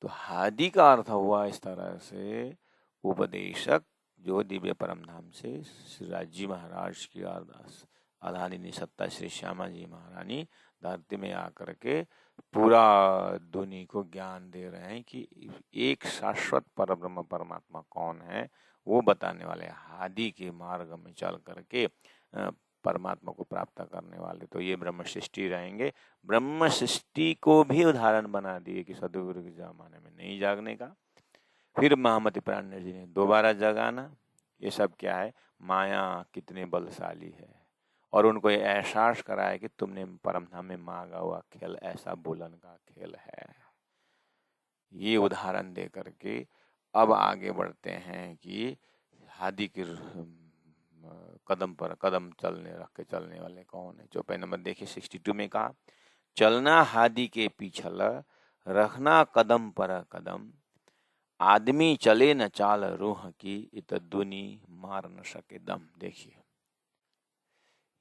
तो हादी का अर्थ हुआ इस तरह से उपदेशक, जो दिव्य परम धाम से श्री राजी महाराज की आधानी सत्ता श्री श्यामा जी महारानी धरती में आकर के पूरा ध्वनि को ज्ञान दे रहे हैं कि एक शाश्वत परब्रह्म परमात्मा कौन है, वो बताने वाले हादि के मार्ग में चल करके परमात्मा को प्राप्त करने वाले तो ये ब्रह्म सृष्टि रहेंगे। ब्रह्म सृष्टि को भी उदाहरण बना दिए कि सदगुरु के जमाने में नहीं जागने का, फिर महामति प्राण जी ने दोबारा जगाना। ये सब क्या है, माया कितने बलशाली है, और उनको ये एहसास कराया कि तुमने परमधाम में मांगा हुआ खेल ऐसा बोलन का खेल है। ये उदाहरण दे करके अब आगे बढ़ते हैं कि हादि के कदम पर कदम रख के चलने वाले कौन है। 54 नंबर देखिए 62 में कहा, चलना हादि के पीछल, रखना कदम पर कदम, आदमी चले न चाल रूह की, इत दुनी मार न सके दम। देखिए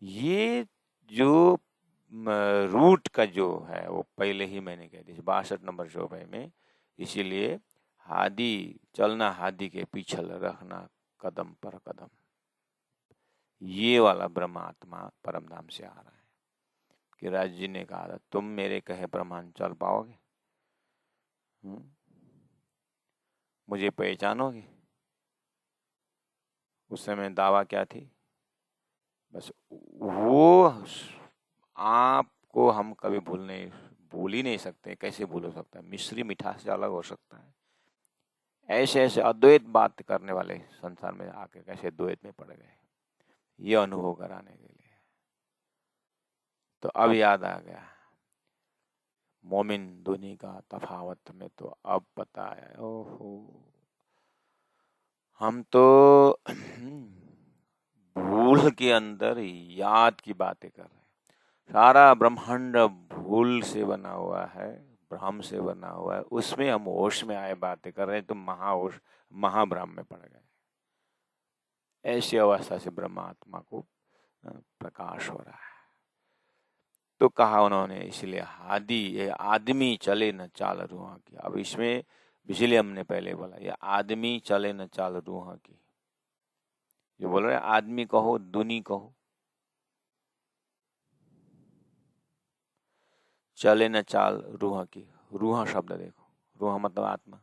ये जो रूट का जो है वो पहले ही मैंने कह दिया 62 नंबर चौपाई में, इसीलिए हादि चलना हादि के पीछल, रखना कदम पर कदम, ये वाला ब्रह्मात्मा परमधाम से आ रहा है कि राज जी ने कहा था तुम मेरे कहे प्रमाण चल पाओगे, मुझे पहचानोगे। उस समय दावा क्या थी, बस वो आपको हम कभी भूल ही नहीं सकते। कैसे भूल हो सकता है, मिश्री मिठास से अलग हो सकता है। ऐसे ऐसे अद्वैत बात करने वाले संसार में आके कैसे द्वैत में पड़ गए, ये अनुभव कराने के लिए। तो अब याद आ गया मोमिन दुनी का तफावत में, तो अब पता है। ओहो, हम तो भूल के अंदर याद की बातें कर रहे हैं। सारा ब्रह्मांड भूल से बना हुआ है, भ्रम से बना हुआ है, उसमें हम होश में आए बातें कर रहे हैं, तो महाहोश महाभ्रम में पड़ गए। ऐसी अवस्था से ब्रह्मात्मा को प्रकाश हो रहा है। तो कहा उन्होंने, इसलिए हादि ये आदमी चले न चाल रूह की। अब इसमें इसलिए हमने पहले बोला ये आदमी चले न चाल रूह की, जो बोल रहे आदमी कहो दुनी कहो, चले न चाल रूह की। रूह शब्द देखो, रूह मतलब आत्मा,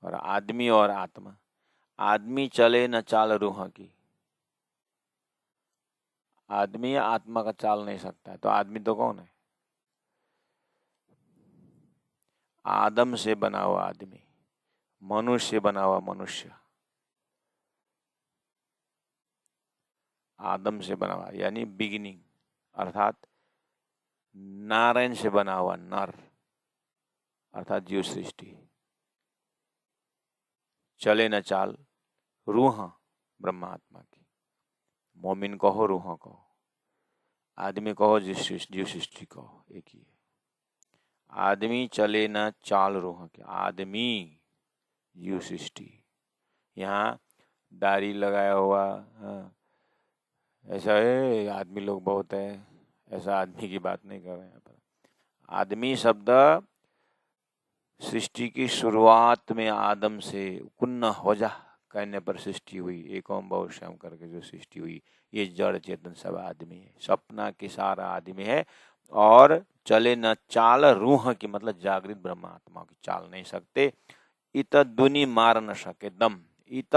और आदमी और आत्मा। आदमी चले न चाल रूह की, आदमी आत्मा का चाल नहीं सकता है, तो आदमी तो कौन है, आदम से बना हुआ आदमी, मनुष्य से बना हुआ मनुष्य, आदम से बना हुआ यानी बिगिनिंग, अर्थात नारायण से बना हुआ नर, अर्थात जीव सृष्टि। चले न चाल रूह ब्रह्मात्मा की, मोमिन कहो रूह कहो, आदमी कहो जीव सृष्टि कहो, एक ही है। आदमी चले न चाल रूह की, आदमी जीव सृष्टि। यहाँ दाढ़ी लगाया हुआ ऐसा है, आदमी लोग बहुत है, ऐसा आदमी की बात नहीं कर रहे हैं। आदमी शब्द सृष्टि की शुरुआत में आदम से कुन्न हो जा कहने पर सृष्टि हुई, एक ओम बहु श्याम करके जो सृष्टि हुई, ये जड़ चेतन सब आदमी है, सपना के सारा आदमी है। और चले न चाल रूह की, मतलब जागृत ब्रह्मात्मा की चाल नहीं सकते। इत दुनी मार न सके दम, इत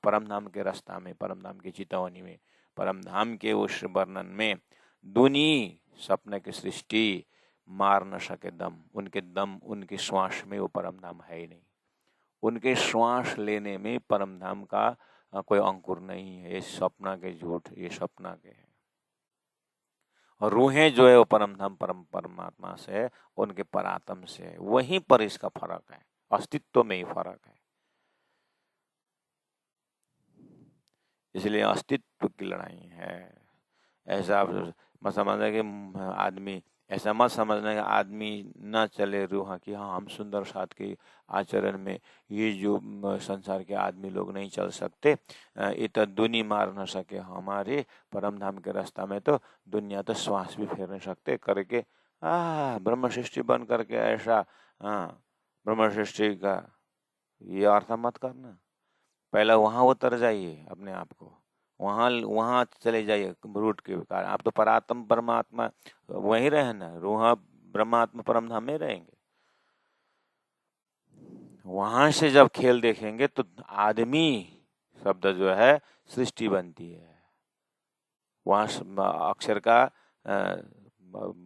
परम धाम के रास्ता में, परम धाम की चितवनी में, परम धाम के उस वर्णन में दुनी सपने की सृष्टि मार न सके दम, उनके दम उनके श्वास में वो परम धाम है ही नहीं। उनके श्वास लेने में परम धाम का कोई अंकुर नहीं है। ये सपना के झूठ, ये सपना के है। और रूहें जो है वो परम धाम परमात्मा से है, उनके परात्म से है। वहीं पर इसका फर्क है, अस्तित्व में ही फर्क है। इसलिए अस्तित्व की लड़ाई है। ऐसा मत समझना कि आदमी, ऐसा मत समझना कि आदमी न चले रूह की। हाँ, हम सुंदर साथ के आचरण में ये जो संसार के आदमी लोग नहीं चल सकते, ये तो दुनी मार न सके हमारे परम धाम के रास्ता में, तो दुनिया तो श्वास भी फेर नहीं सकते करके ब्रह्म सृष्टि बन करके ऐसा ब्रह्म सृष्टि का ये अर्थ मत करना। पहला वहां उतर जाइए अपने आप को, वहाँ वहाँ चले जाइए रूट के कारण। आप तो परात्म परमात्मा वहीं रहे ना, रूह ब्रह्मात्मा परम धाम में रहेंगे। वहां से जब खेल देखेंगे तो आदमी शब्द जो है सृष्टि बनती है। वहाँ अक्षर का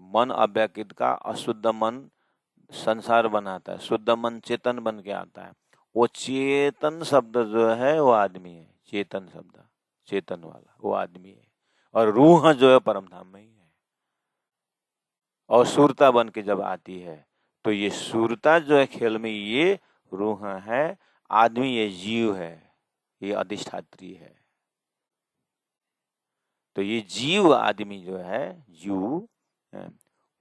मन अव्यकृत का अशुद्ध मन संसार बनाता है, शुद्ध मन चेतन बन के आता है। वो चेतन शब्द जो है वो आदमी है, चेतन शब्द चेतन वाला वो आदमी है। और रूह जो है परम धाम में ही है। और सूरता बन के जब आती है तो ये सूरता जो है खेल में, ये रूह है, आदमी ये जीव है, ये अधिष्ठात्री है। तो ये जीव आदमी जो है, जीव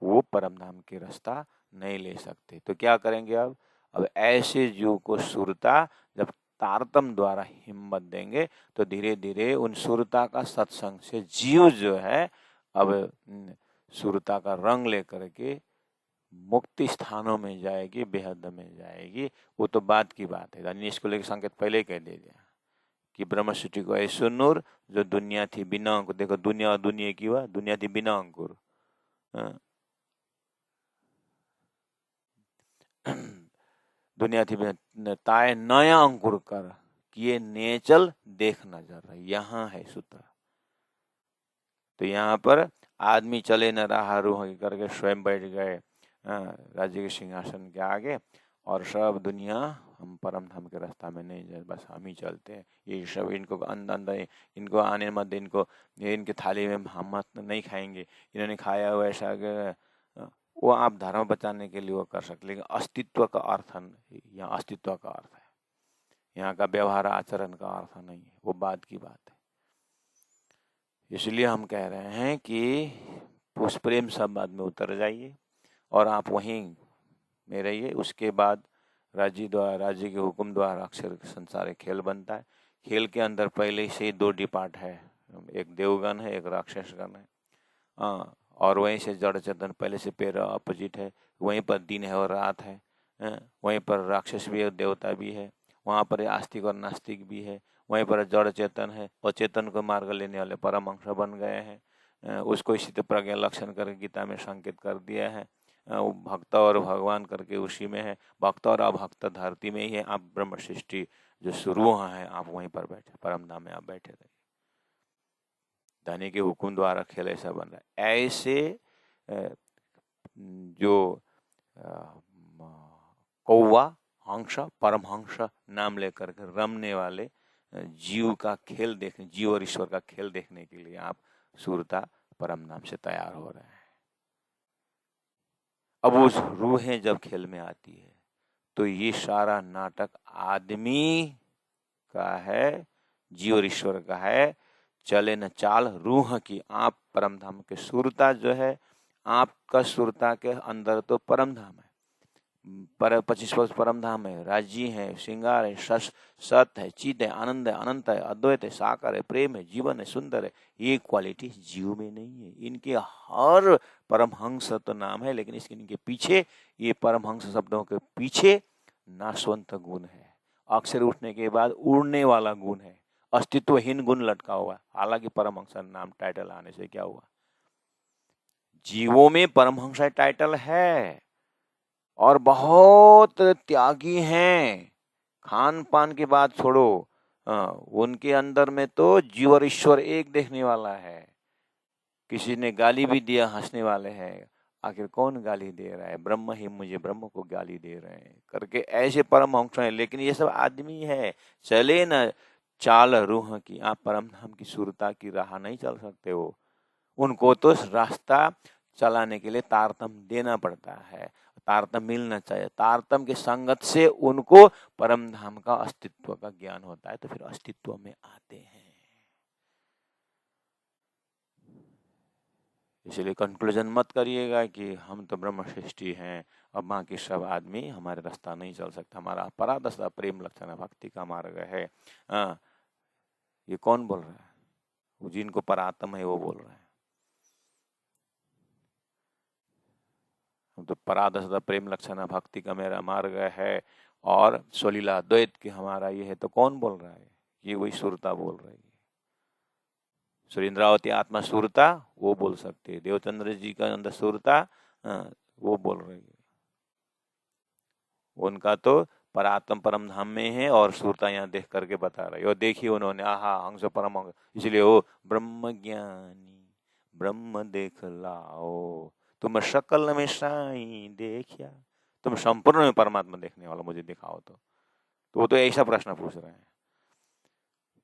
वो परम धाम के रास्ता नहीं ले सकते। तो क्या करेंगे अब ऐसे जीव को सूरता जब तारतम द्वारा हिम्मत देंगे तो धीरे धीरे उन सूरता का सत्संग से जीव जो है अब सूरता का रंग लेकर के मुक्ति स्थानों में जाएगी, बेहद में जाएगी। वो तो बात की बात है। यानी इसको लेकर संकेत पहले ही कह दे दिया कि ब्रह्म सृष्टि को ऐसो नूर जो दुनिया थी बिना अंकुर। देखो दुनिया और दुनिया की हुआ, दुनिया थी बिना अंकुर, दुनिया थी बिना ताए नया अंकुर कर किए नेचल देख नजर। यहाँ है सूत्र। तो यहाँ पर आदमी चले न रहा रूह करके स्वयं बैठ गए राज्य के सिंहासन के आगे, और सब दुनिया हम परम धाम के रास्ता में नहीं जाए, बस हम ही चलते हैं। ये सब इनको अंदर इनको आने मत, इनको इनके थाली में हम मत नहीं खाएंगे, इन्होंने खाया हुआ ऐसा वो आप धर्म बचाने के लिए वो कर सकते, लेकिन अस्तित्व का अर्थ यहाँ अस्तित्व का अर्थ है, यहाँ का व्यवहार आचरण का अर्थ नहीं है। वो बात की बात है। इसलिए हम कह रहे हैं कि उस प्रेम संवाद में उतर जाइए और आप वहीं में रहिए। उसके बाद राज्य के हुक्म द्वारा अक्षर संसार खेल बनता है। खेल के अंदर पहले से ही 2 डिपार्ट है, एक देवगण है, एक राक्षसगण है। और वहीं से जड़ चेतन पहले से पेड़ अपोजिट है। वहीं पर दिन है और रात है। वहीं पर राक्षस भी है, देवता भी है। वहाँ पर आस्तिक और नास्तिक भी है। वहीं पर जड़ चेतन है और चेतन को मार्ग लेने वाले परमहंस बन गए हैं। उसको इसी तरह प्रज्ञा लक्षण करके गीता में संकेत कर दिया है। वो भक्त और भगवान करके उसी में है। भक्त और अभक्त धरती में ही है। आप ब्रह्म सृष्टि जो शुरू है, आप वहीं पर बैठे, परम धाम में आप बैठे रहिए। धनी के हुक्म द्वारा खेल ऐसा बन रहा है। ऐसे जो कौवा हंस परमहंस नाम लेकर के रमने वाले जीव का खेल देखने, जीव और ईश्वर का खेल देखने के लिए आप सूरता परम नाम से तैयार हो रहे हैं। अब उस रूहें जब खेल में आती है तो ये सारा नाटक आदमी का है, जीव और ईश्वर का है। चले न चाल रूह की। आप परम धाम के सूरता जो है, आपका सूरता के अंदर तो परम धाम है, पर 25 वर्ष परम धाम है, राज्य है, श्रृंगार है, सत है, चित है, आनंद है, अनंत है, अद्वैत है, साकार है, प्रेम है, जीवन है, सुंदर है। ये क्वालिटी जीव में नहीं है। इनके हर परमहंस तो नाम है, लेकिन इनके पीछे, ये परमहंस शब्दों के पीछे नाशवंत गुण है। अक्षर उठने के बाद उड़ने वाला गुण है, अस्तित्वहीन गुण लटका हुआ है। हालांकि परमहंस नाम टाइटल आने से क्या हुआ, जीवों में परमहंस टाइटल है और बहुत त्यागी हैं। खान पान की बात छोड़ो, उनके अंदर में तो जीव और ईश्वर एक देखने वाला है। किसी ने गाली भी दिया, हंसने वाले हैं। आखिर कौन गाली दे रहा है? ब्रह्म ही मुझे ब्रह्म को गाली दे रहे हैं करके ऐसे परमहंस हैं। लेकिन ये सब आदमी है। चले न चाल रूह की। आप परम धाम की सूरता की राह नहीं चल सकते हो। उनको तो रास्ता चलाने के लिए तारतम देना पड़ता है, तारतम मिलना चाहिए। तारतम के संगत से उनको परम धाम का अस्तित्व का ज्ञान होता है, तो फिर अस्तित्व में आते हैं। इसलिए कंक्लूजन मत करिएगा कि हम तो ब्रह्म सृष्टि हैं, अब बाकी सब आदमी हमारे रास्ता नहीं चल सकता। हमारा परादशा प्रेम लक्षण भक्ति का मार्ग है। ये कौन बोल रहा है? वो जिनको परात्म है वो बोल रहा है। तो परादशा प्रेम लक्षण भक्ति का मेरा मार्ग है और स्वलीला द्वैत की हमारा ये है, तो कौन बोल रहा है? ये वही सुरता बोल रही है। सुरेंद्रावती आत्मा सुरता वो बोल सकते हैं, देवचंद्र जी का अंदर सुरता वो बोल रहे हैं। उनका तो परात्म परम धाम में है और सुरता यहाँ देख करके बता रही है। और देखिए उन्होंने आहा हंस परम हंस, इसलिए वो ब्रह्म ज्ञानी ब्रह्म देख लाओ, तुम शकल में साई देखिया, तुम संपूर्ण में परमात्मा देखने वाला मुझे दिखाओ। तो वो तो ऐसा प्रश्न पूछ रहे हैं।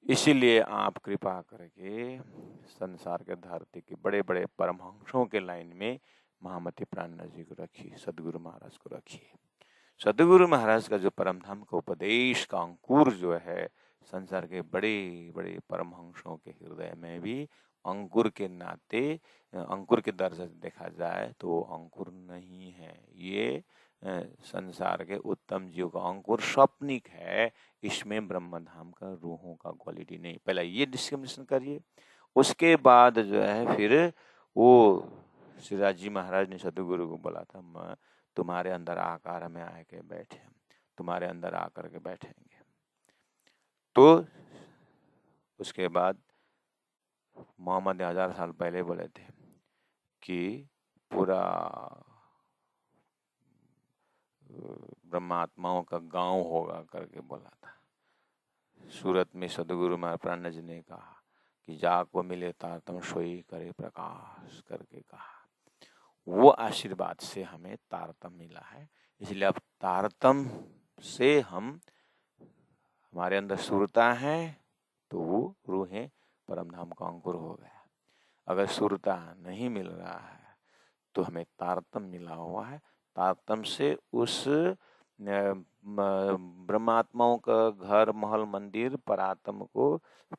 इसीलिए आप कृपा करके संसार के धरती के बड़े बड़े परमहंसों के लाइन में महामती प्राणनाथ जी को रखिए, सदगुरु महाराज को रखिए। सदगुरु महाराज का जो परम धाम का उपदेश का अंकुर जो है, संसार के बड़े बड़े परमहंसों के हृदय में भी अंकुर के नाते, अंकुर के दर्जे से देखा जाए तो वो अंकुर नहीं है। ये संसार के उत्तम जीव का अंकुर स्वप्निक है, इसमें ब्रह्मधाम का रूहों का क्वालिटी नहीं। पहले ये डिस्क्रिमिनेशन करिए, उसके बाद जो है फिर वो श्रीराज जी महाराज ने सदगुरु को बोला था, मैं तुम्हारे अंदर आकार में आके बैठे, तुम्हारे अंदर आकर के बैठेंगे। तो उसके बाद मोहम्मद 1000 साल पहले बोले थे कि पूरा ब्रह्मात्माओं का गांव होगा करके बोला था। सूरत में सदगुरु महाराज प्राणनाथ जी ने कहा कि जाग को मिले तारतम सोई करे प्रकाश करके कहा। वो आशीर्वाद से हमें तारतम मिला है, इसलिए अब तारतम से हमारे अंदर सुरता है तो वो रूहें परमधाम का अंकुर हो गया। अगर सुरता नहीं मिल रहा है तो हमें तारतम मिला हुआ है। तारतम से उस ब्रह्मात्माओं का घर महल मंदिर परात्म को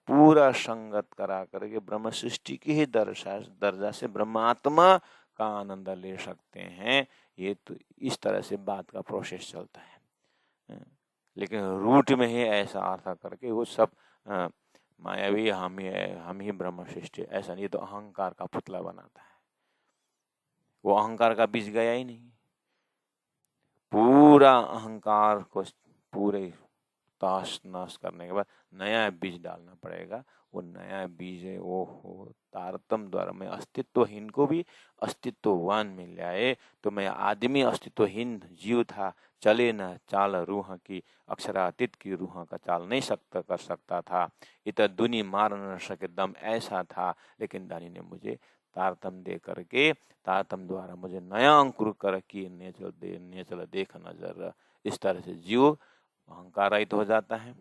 पूरा संगत करा करके ब्रह्म सृष्टि की ही दर्जा से ब्रह्मात्मा का आनंद ले सकते हैं। ये तो इस तरह से बात का प्रोसेस चलता है। लेकिन रूट में ही ऐसा अर्थ करके वो सब मायावी हम ही ब्रह्म सृष्टि, ऐसा नहीं, तो अहंकार का पुतला बनाता है। वो अहंकार का बीज गया ही नहीं। पूरा अहंकार को पूरे ताश नाश करने के बाद नया बीज डालना पड़ेगा। वो नया बीज है वो तारतम द्वारा मैं अस्तित्वहीन को भी अस्तित्ववान में लाए। तो मैं आदमी अस्तित्वहीन जीव था, चले न चाल रूह की, अक्षरातीत की रूह का चाल नहीं कर सकता था। इतना दुनी मार न सके दम ऐसा था, लेकिन दानी ने मुझे तारतम दे करके, तारतम द्वारा मुझे नया अंकुर कर कि नेचल देख नजर, इस तरह से जीव अहंकार रहित हो जाता है।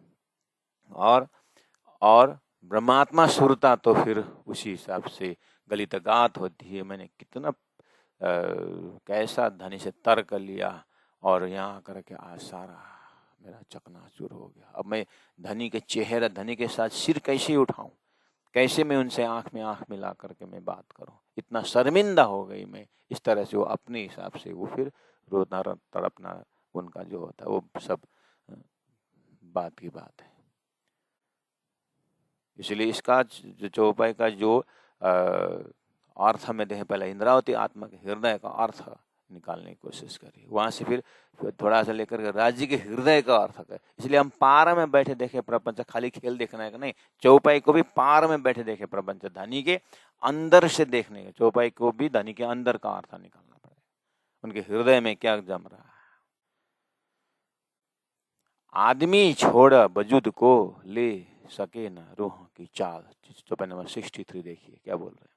और ब्रह्मात्मा सुरता तो फिर उसी हिसाब से गलित गात होती है। मैंने कितना कैसा धनी से तर्क लिया और यहाँ करके आज सारा मेरा चकनाचूर हो गया। अब मैं धनी के चेहरा, धनी के साथ सिर कैसे उठाऊं, कैसे मैं उनसे आंख में आंख मिला करके मैं बात करूं, इतना शर्मिंदा हो गई मैं। इस तरह से वो अपने हिसाब से वो फिर रोना तड़पना उनका जो होता है वो सब बात की बात है। इसलिए इसका जो चौपाई का जो अर्थ में दें, पहले इंद्रावती आत्मा के हृदय का अर्थ निकालने की कोशिश करिए, वहां से फिर थोड़ा सा लेकर के राज्य के हृदय का अर्थ है। इसलिए हम पार में बैठे देखे प्रपंच, खाली खेल देखना है कि नहीं, चौपाई को भी पार में बैठे देखे प्रपंच, धनी के अंदर से देखने का, चौपाई को भी धनी के अंदर का अर्थ निकालना पड़ेगा, उनके हृदय में क्या जम रहा है। आदमी छोड़ वजूद को ले सके न रूह की चाल, चौपाई नंबर 63 देखिए क्या बोल रहे हैं।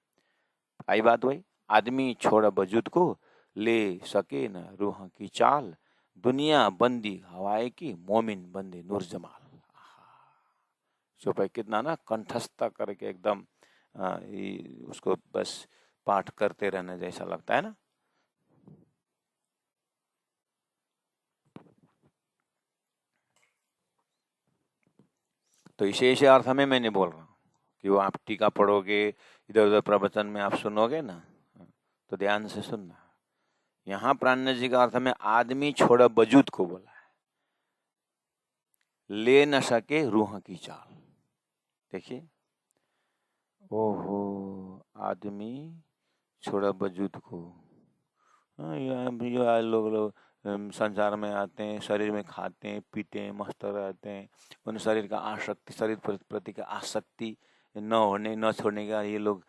आई बात वही, आदमी छोड़ वजूद को ले सके न रूह की चाल, दुनिया बंदी हवाए की मोमिन बंदी नूर जमाल। चौपाई कितना ना कंठस्थ करके एकदम उसको बस पाठ करते रहने जैसा लगता है ना। तो इसे अर्थ में मैं नहीं बोल रहा हूँ कि वो आप टीका पढ़ोगे, इधर उधर प्रवचन में आप सुनोगे ना, तो ध्यान से सुनना। यहाँ प्राणनाथ जी का अर्थ में आदमी छोड़ वजूद को बोला है, ले न सके रूह की चाल। देखिए, ओहो, आदमी छोड़ वजूद को, ये लोग संसार में आते हैं, शरीर में खाते हैं पीते हैं मस्त रहते हैं, उन शरीर का आसक्ति, शरीर प्रति का आसक्ति न छोड़ने का ये लोग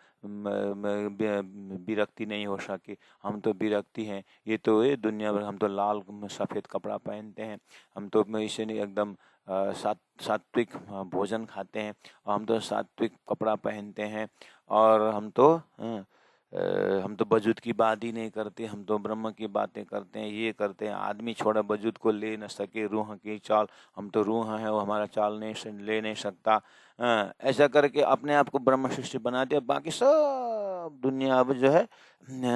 विरक्ति नहीं हो सके। हम तो विरक्ति हैं, ये तो ये दुनिया भर, हम तो लाल सफ़ेद कपड़ा पहनते हैं, हम तो इसे नहीं एकदम सात्विक भोजन खाते हैं, हम तो सात्विक कपड़ा पहनते हैं, और हम तो वजूद की बात ही नहीं करते, हम तो ब्रह्म की बातें करते हैं, ये करते हैं। आदमी छोड़ा वजूद को ले न सके रूह की चाल, हम तो रूह है, वो हमारा चाल नहीं ले नहीं सकता। ऐसा करके अपने आप को ब्रह्म सृष्टि बना दिया, बाकी सब दुनिया अब जो है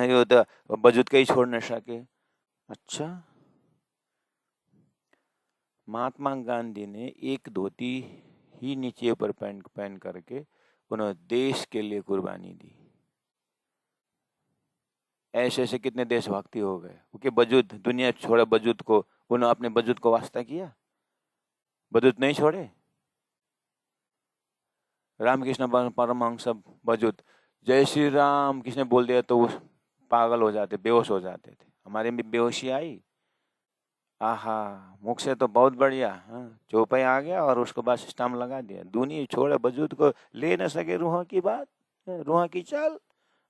ये तो वजूद का ही छोड़ न सके। अच्छा, महात्मा गांधी ने एक धोती ही नीचे ऊपर पहन करके उन्होंने देश के लिए कुर्बानी दी। ऐसे ऐसे कितने देशभक्ति हो गए, क्योंकि वजूद, दुनिया छोड़े वजूद को, उन्होंने अपने वजूद को वास्ता किया, वजूद नहीं छोड़े। रामकृष्ण परमहंस वजूद, जय श्री राम किसने बोल दिया तो वो पागल हो जाते, बेहोश हो जाते थे। हमारे में बेहोशी आई, आहा, मुख से तो बहुत बढ़िया, चौपाई आ गया और उसको बस स्टाम्प लगा दिया। दुनिया छोड़े वजूद को ले न सके रूह की बात, रूह की चाल,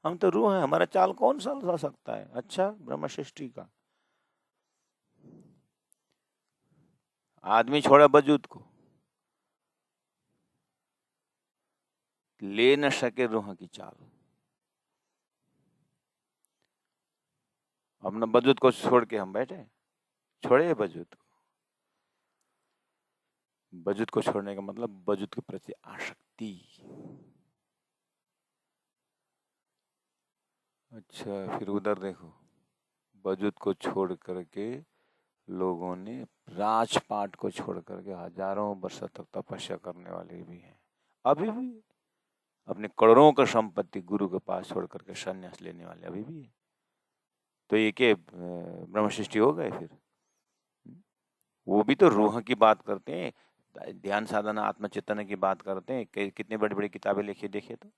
हम तो रूह है, हमारा चाल कौन सा सकता है। अच्छा, ब्रह्म सृष्टि का आदमी छोड़ा वजूद को, ले न सके रूह की चाल। अपना वजूद को छोड़ के हम बैठे, छोड़े वजूद को। वजूद को छोड़ने का मतलब वजूद के प्रति आसक्ति। अच्छा, फिर उधर देखो, वजूद को छोड़ करके लोगों ने राजपाट को छोड़ करके हजारों वर्ष तक तपस्या करने वाले भी हैं। अभी भी अपने करोड़ों का संपत्ति गुरु के पास छोड़ करके संन्यास लेने वाले अभी भी है। तो ये के ब्रह्म सृष्टि हो गए फिर? वो भी तो रूह की बात करते हैं, ध्यान साधना आत्मचेतन की बात करते हैं। कितने बड़ी बड़ी किताबें लिखी देखे तो,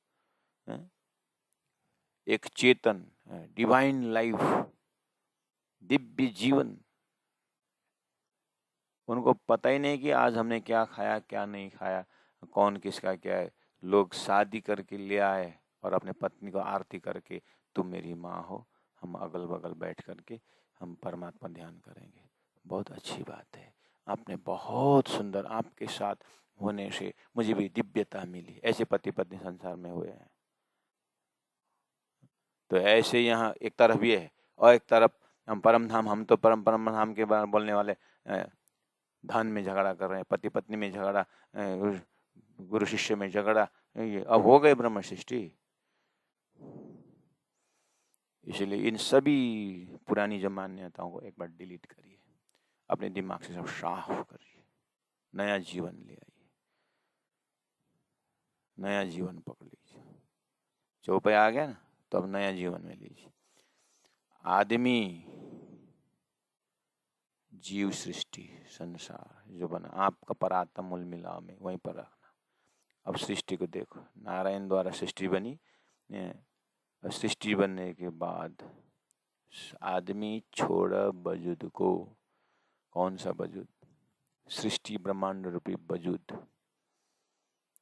एक चेतन, डिवाइन लाइफ, दिव्य जीवन। उनको पता ही नहीं कि आज हमने क्या खाया क्या नहीं खाया, कौन किसका क्या है। लोग शादी करके ले आए और अपने पत्नी को आरती करके, तुम मेरी माँ हो, हम अगल बगल बैठ करके हम परमात्मा ध्यान करेंगे। बहुत अच्छी बात है, आपने बहुत सुंदर, आपके साथ होने से मुझे भी दिव्यता मिली। ऐसे पति पत्नी संसार में हुए हैं। तो ऐसे यहाँ एक तरफ ये है, और एक तरफ हम परम धाम, हम तो परम परम धाम के बारे बोलने वाले धन में झगड़ा कर रहे हैं, पति पत्नी में झगड़ा, गुरु शिष्य में झगड़ा, ये अब हो गए ब्रह्म सृष्टि। इसलिए इन सभी पुरानी जो मान्यताओं को एक बार डिलीट करिए, अपने दिमाग से सब साफ करिए, नया जीवन ले आइए, नया जीवन पकड़ लीजिए। चौपाई आ गया ना, तो अब नया जीवन में लीजिए। आदमी, जीव सृष्टि, संसार जो बना, आपका परात्म मूल मिलाव में वहीं पर रखना। अब सृष्टि को देखो, नारायण द्वारा सृष्टि बनी, सृष्टि बनने के बाद आदमी छोड़ा वजूद को। कौन सा वजूद? सृष्टि ब्रह्मांड रूपी वजूद,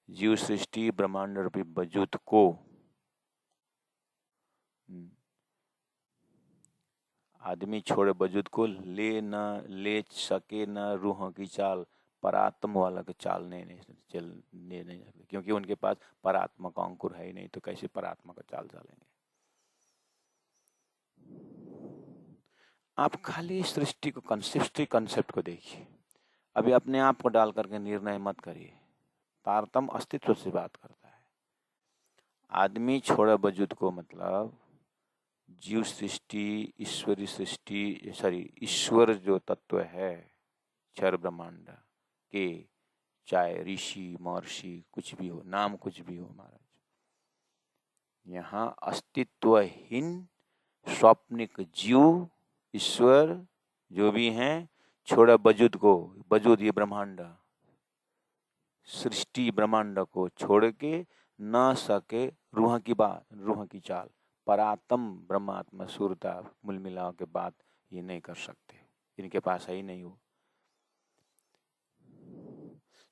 जीव सृष्टि ब्रह्मांड रूपी वजूद को आदमी छोड़े वजूद को ले सके न रूह की चाल, परात्म वाला की चाल नहीं सकते, क्योंकि उनके पास परात्मा का अंकुर है ही नहीं, तो कैसे परात्मा का चाल चलेंगे। आप खाली सृष्टि को, कंसेप्ट को देखिए। अभी अपने आप को डाल करके निर्णय मत करिए। तारतम अस्तित्व से बात करता है। आदमी छोड़ा वजूद को मतलब जीव सृष्टि, ईश्वरी सृष्टि, ईश्वर जो तत्व है क्षर ब्रह्मांड के, चाहे ऋषि महर्षि कुछ भी हो, नाम कुछ भी हो महाराज, यहाँ अस्तित्वहीन स्वप्निक जीव ईश्वर जो भी हैं, छोड़ा वजूद को, वजूद ये ब्रह्मांड सृष्टि ब्रह्मांड को छोड़ के न सके रूह की बात, रूह की चाल, परात्म ब्रह्मात्मा सूरता मूल मिलाव के बाद ये नहीं कर सकते, इनके पास है ही नहीं हो।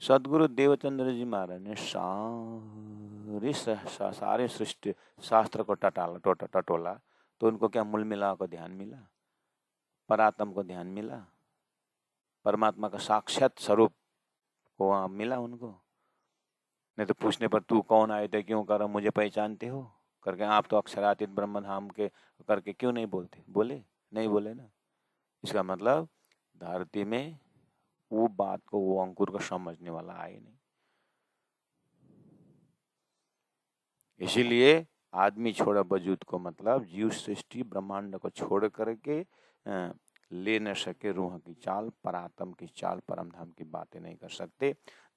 सदगुरु देवचंद्र जी महाराज ने शांत सारे सृष्टि शास्त्र को टटोला तो उनको क्या मूल मिला को ध्यान मिला, परात्म को ध्यान मिला, परमात्मा का साक्षात स्वरूप को वहां मिला उनको। नहीं तो पूछने पर तू कौन आए थे, क्यों कर, मुझे पहचानते हो करके आप तो अक्षरातीत ब्रह्म धाम के करके क्यों नहीं बोलते, बोले नहीं बोले ना। इसका मतलब धरती में वो बात को, वो अंकुर को समझने वाला आए नहीं। इसीलिए आदमी छोड़ा वजूद को मतलब जीव सृष्टि ब्रह्मांड को छोड़ करके ले न सके रूह की चाल, परात्म की चाल, परम धाम की बातें नहीं कर सकते।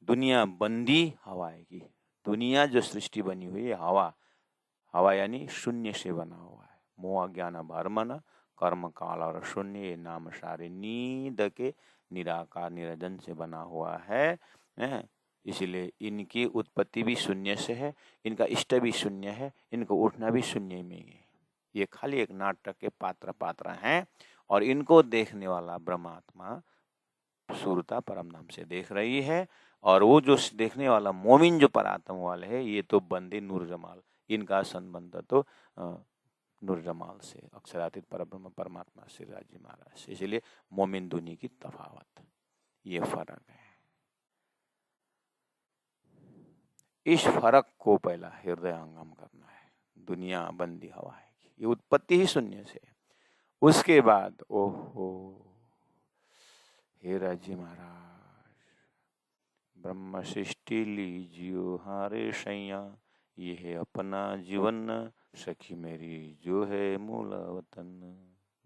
दुनिया बंदी हवा की, दुनिया जो सृष्टि बनी हुई है हवा, हवा यानी शून्य से बना हुआ है। मोह ज्ञान भरमन कर्म काल और शून्य, ये नाम सारे नींद के निराकार निरंजन से बना हुआ है। इसलिए इनकी उत्पत्ति भी शून्य से है, इनका इष्ट भी शून्य है, इनको उठना भी शून्य में है। ये खाली एक नाटक के पात्र हैं और इनको देखने वाला ब्रह्मात्मा सूरता परम नाम से देख रही है। और वो जो देखने वाला मोमिन जो परात्म वाले है, ये तो बंदे नूर जमाल, इनका संबंध तो नूर जमाल से, अक्षरातीत परब्रह्म परमात्मा से, राजी महाराज से। इसलिए मोमिन दुनी की तफावत, ये फर्क है। इस फर्क को पहला हृदयंगम करना है। दुनिया बंदी हवा है, ये उत्पत्ति ही शून्य से। उसके बाद ओहो हे राजी महाराज, ब्रह्म सृष्टि लीजियो हारे सैया, ये है अपना जीवन सखी मेरी जो है मूल वतन।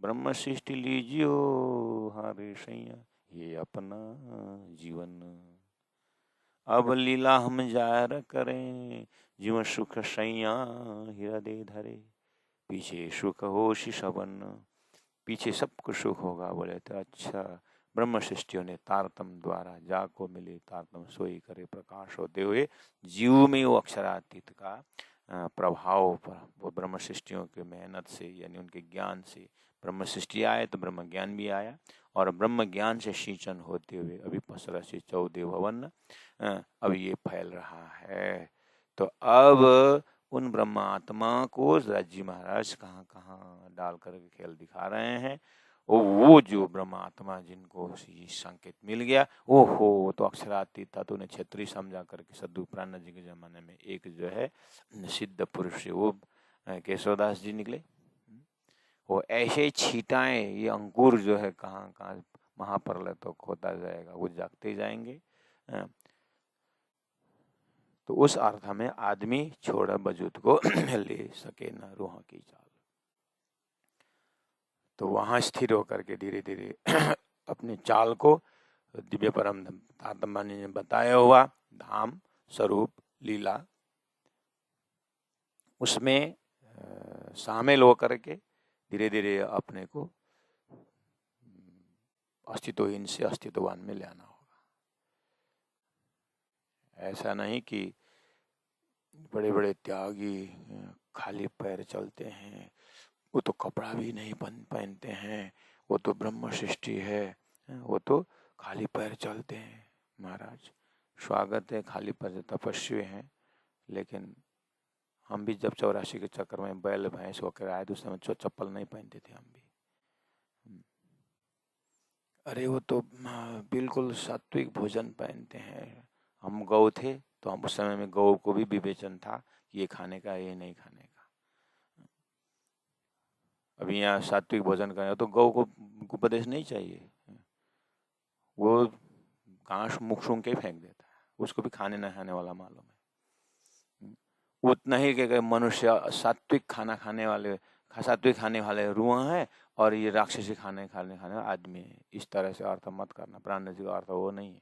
ब्रह्म सृष्टि लीजियो हारे सैया, ये अपना जीवन। अब लीला हम जायर करें, जीवन सुख सैया हृदय धरे। पीछे सुख हो शिशवन, पीछे सब कुछ सुख होगा। बोले तो अच्छा, ब्रह्म सृष्टियों ने तारतम द्वारा जाको मिले तारतम सोई करे प्रकाश होते हुए जीव में वो अक्षरातीत का प्रभाव पर, वो ब्रह्म सृष्टियों के मेहनत से यानी उनके ज्ञान से ब्रह्म सृष्टि आए तो ब्रह्म ज्ञान भी आया, और ब्रह्म ज्ञान से सिंचन होते हुए अभी पसरा से 14 भवन अब ये फैल रहा है। तो अब उन ब्रह्मात्मा को राजी महाराज कहाँ कहाँ डाल कर खेल दिखा रहे हैं। वो जो ब्रह्मात्मा जिनको संकेत मिल गया, ओहो तो अक्षरातीत था, तो उन्हें क्षेत्रीय समझा करके सद्गुरु प्राण जी के जमाने में एक जो है सिद्ध पुरुष से वो केशवदास जी निकले। वो ऐसे छीटाएं, ये अंकुर जो है कहाँ कहाँ महाप्रलय तो होता जाएगा, वो जागते जाएंगे। तो उस अर्थ में आदमी छोड़ा वजूद को ले सके न रूह की चाल। तो वहां स्थिर होकर के धीरे धीरे अपनी चाल को दिव्य परम आत्मा ने बताया हुआ धाम स्वरूप लीला, उसमें शामिल होकर के धीरे धीरे अपने को अस्तित्वहीन से अस्तित्ववान में ले आना होगा। ऐसा नहीं कि बड़े बड़े त्यागी खाली पैर चलते हैं, वो तो कपड़ा भी नहीं पहनते हैं, वो तो ब्रह्म सृष्टि है, वो तो खाली पैर चलते हैं। महाराज स्वागत है, खाली पैर तपस्वी हैं, लेकिन हम भी जब 84 के चक्कर में बैल भैंस होकर आए तो उस समय चप्पल नहीं पहनते थे हम भी। अरे वो तो बिल्कुल सात्विक भोजन पहनते हैं। हम गौ थे तो हम उस समय में गौ को भी विवेचन था कि ये खाने का ये नहीं खाने का। अभी यहाँ सात्विक भोजन करें तो गौ को उपदेश नहीं चाहिए, वो घास मुख सूंघ के फेंक देता है, उसको भी खाने न खाने वाला मालूम है। उतना ही कि मनुष्य सात्विक खाना खाने वाले, सात्विक खाने वाले रूह है और ये राक्षसी खाने आदमी है। इस तरह से अर्थ मत करना। प्राण जी का अर्थ वो नहीं है।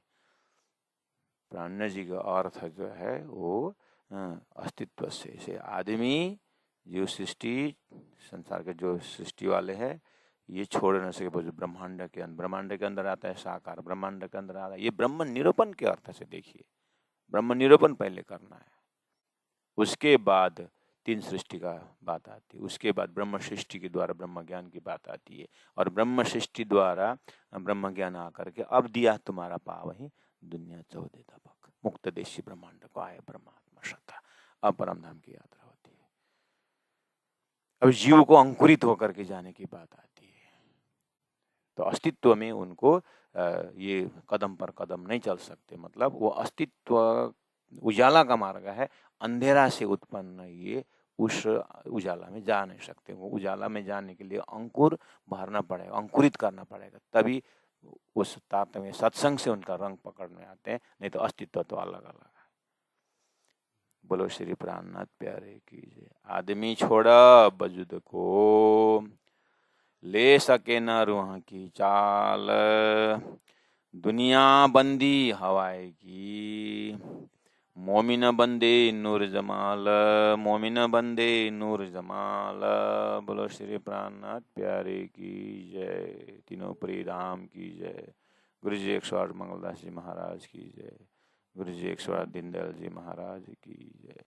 प्राण जी का अर्थ जो है वो अस्तित्व से आदमी जो सृष्टि संसार के जो सृष्टि वाले हैं ये छोड़ न सके। ब्रह्मांड के अंदर आता है साकार, ब्रह्मांड के अंदर आता है। ये ब्रह्म निरूपण के अर्थ से देखिए, ब्रह्म निरूपण पहले करना है, उसके बाद तीन सृष्टि का बात आती है, उसके बाद ब्रह्म सृष्टि के द्वारा ब्रह्म ज्ञान की बात आती है, और ब्रह्म सृष्टि द्वारा ब्रह्म ज्ञान आकर के अब दिया तुम्हारा पावही दुनिया 14 तपक मुक्त देशी ब्रह्मांड को आए परमात्मा सत्ता। अब परम धाम की यात्रा होती है। अब जीव को अंकुरित होकर के जाने की बात आती है, तो अस्तित्व में उनको ये कदम पर कदम नहीं चल सकते, मतलब वो अस्तित्व उजाला का मार्ग है, अंधेरा से उत्पन्न ये उस उजाला में जा नहीं सकते। वो उजाला में जाने के लिए अंकुर भरना पड़ेगा, अंकुरित करना पड़ेगा, तभी उस तारतम्य सत्संग से उनका रंग पकड़ने आते हैं, नहीं तो अस्तित्व तो अलग अलग है। बोलो श्री प्राणनाथ प्यारे की जय। आदमी छोड़ा वजूद को, ले सके न रूह की चाल, दुनिया बंदी हवाए की, मोमिन बंदे नूर जमाल, मोमिन बंदे नूर जमाल। बोलो श्री प्राणनाथ प्यारे की जय। तीनों प्रिय धाम की जय। गुरु जी 108 मंगलदास जी महाराज की जय। गुरु जी 108 दीनदयाल जी महाराज की जय।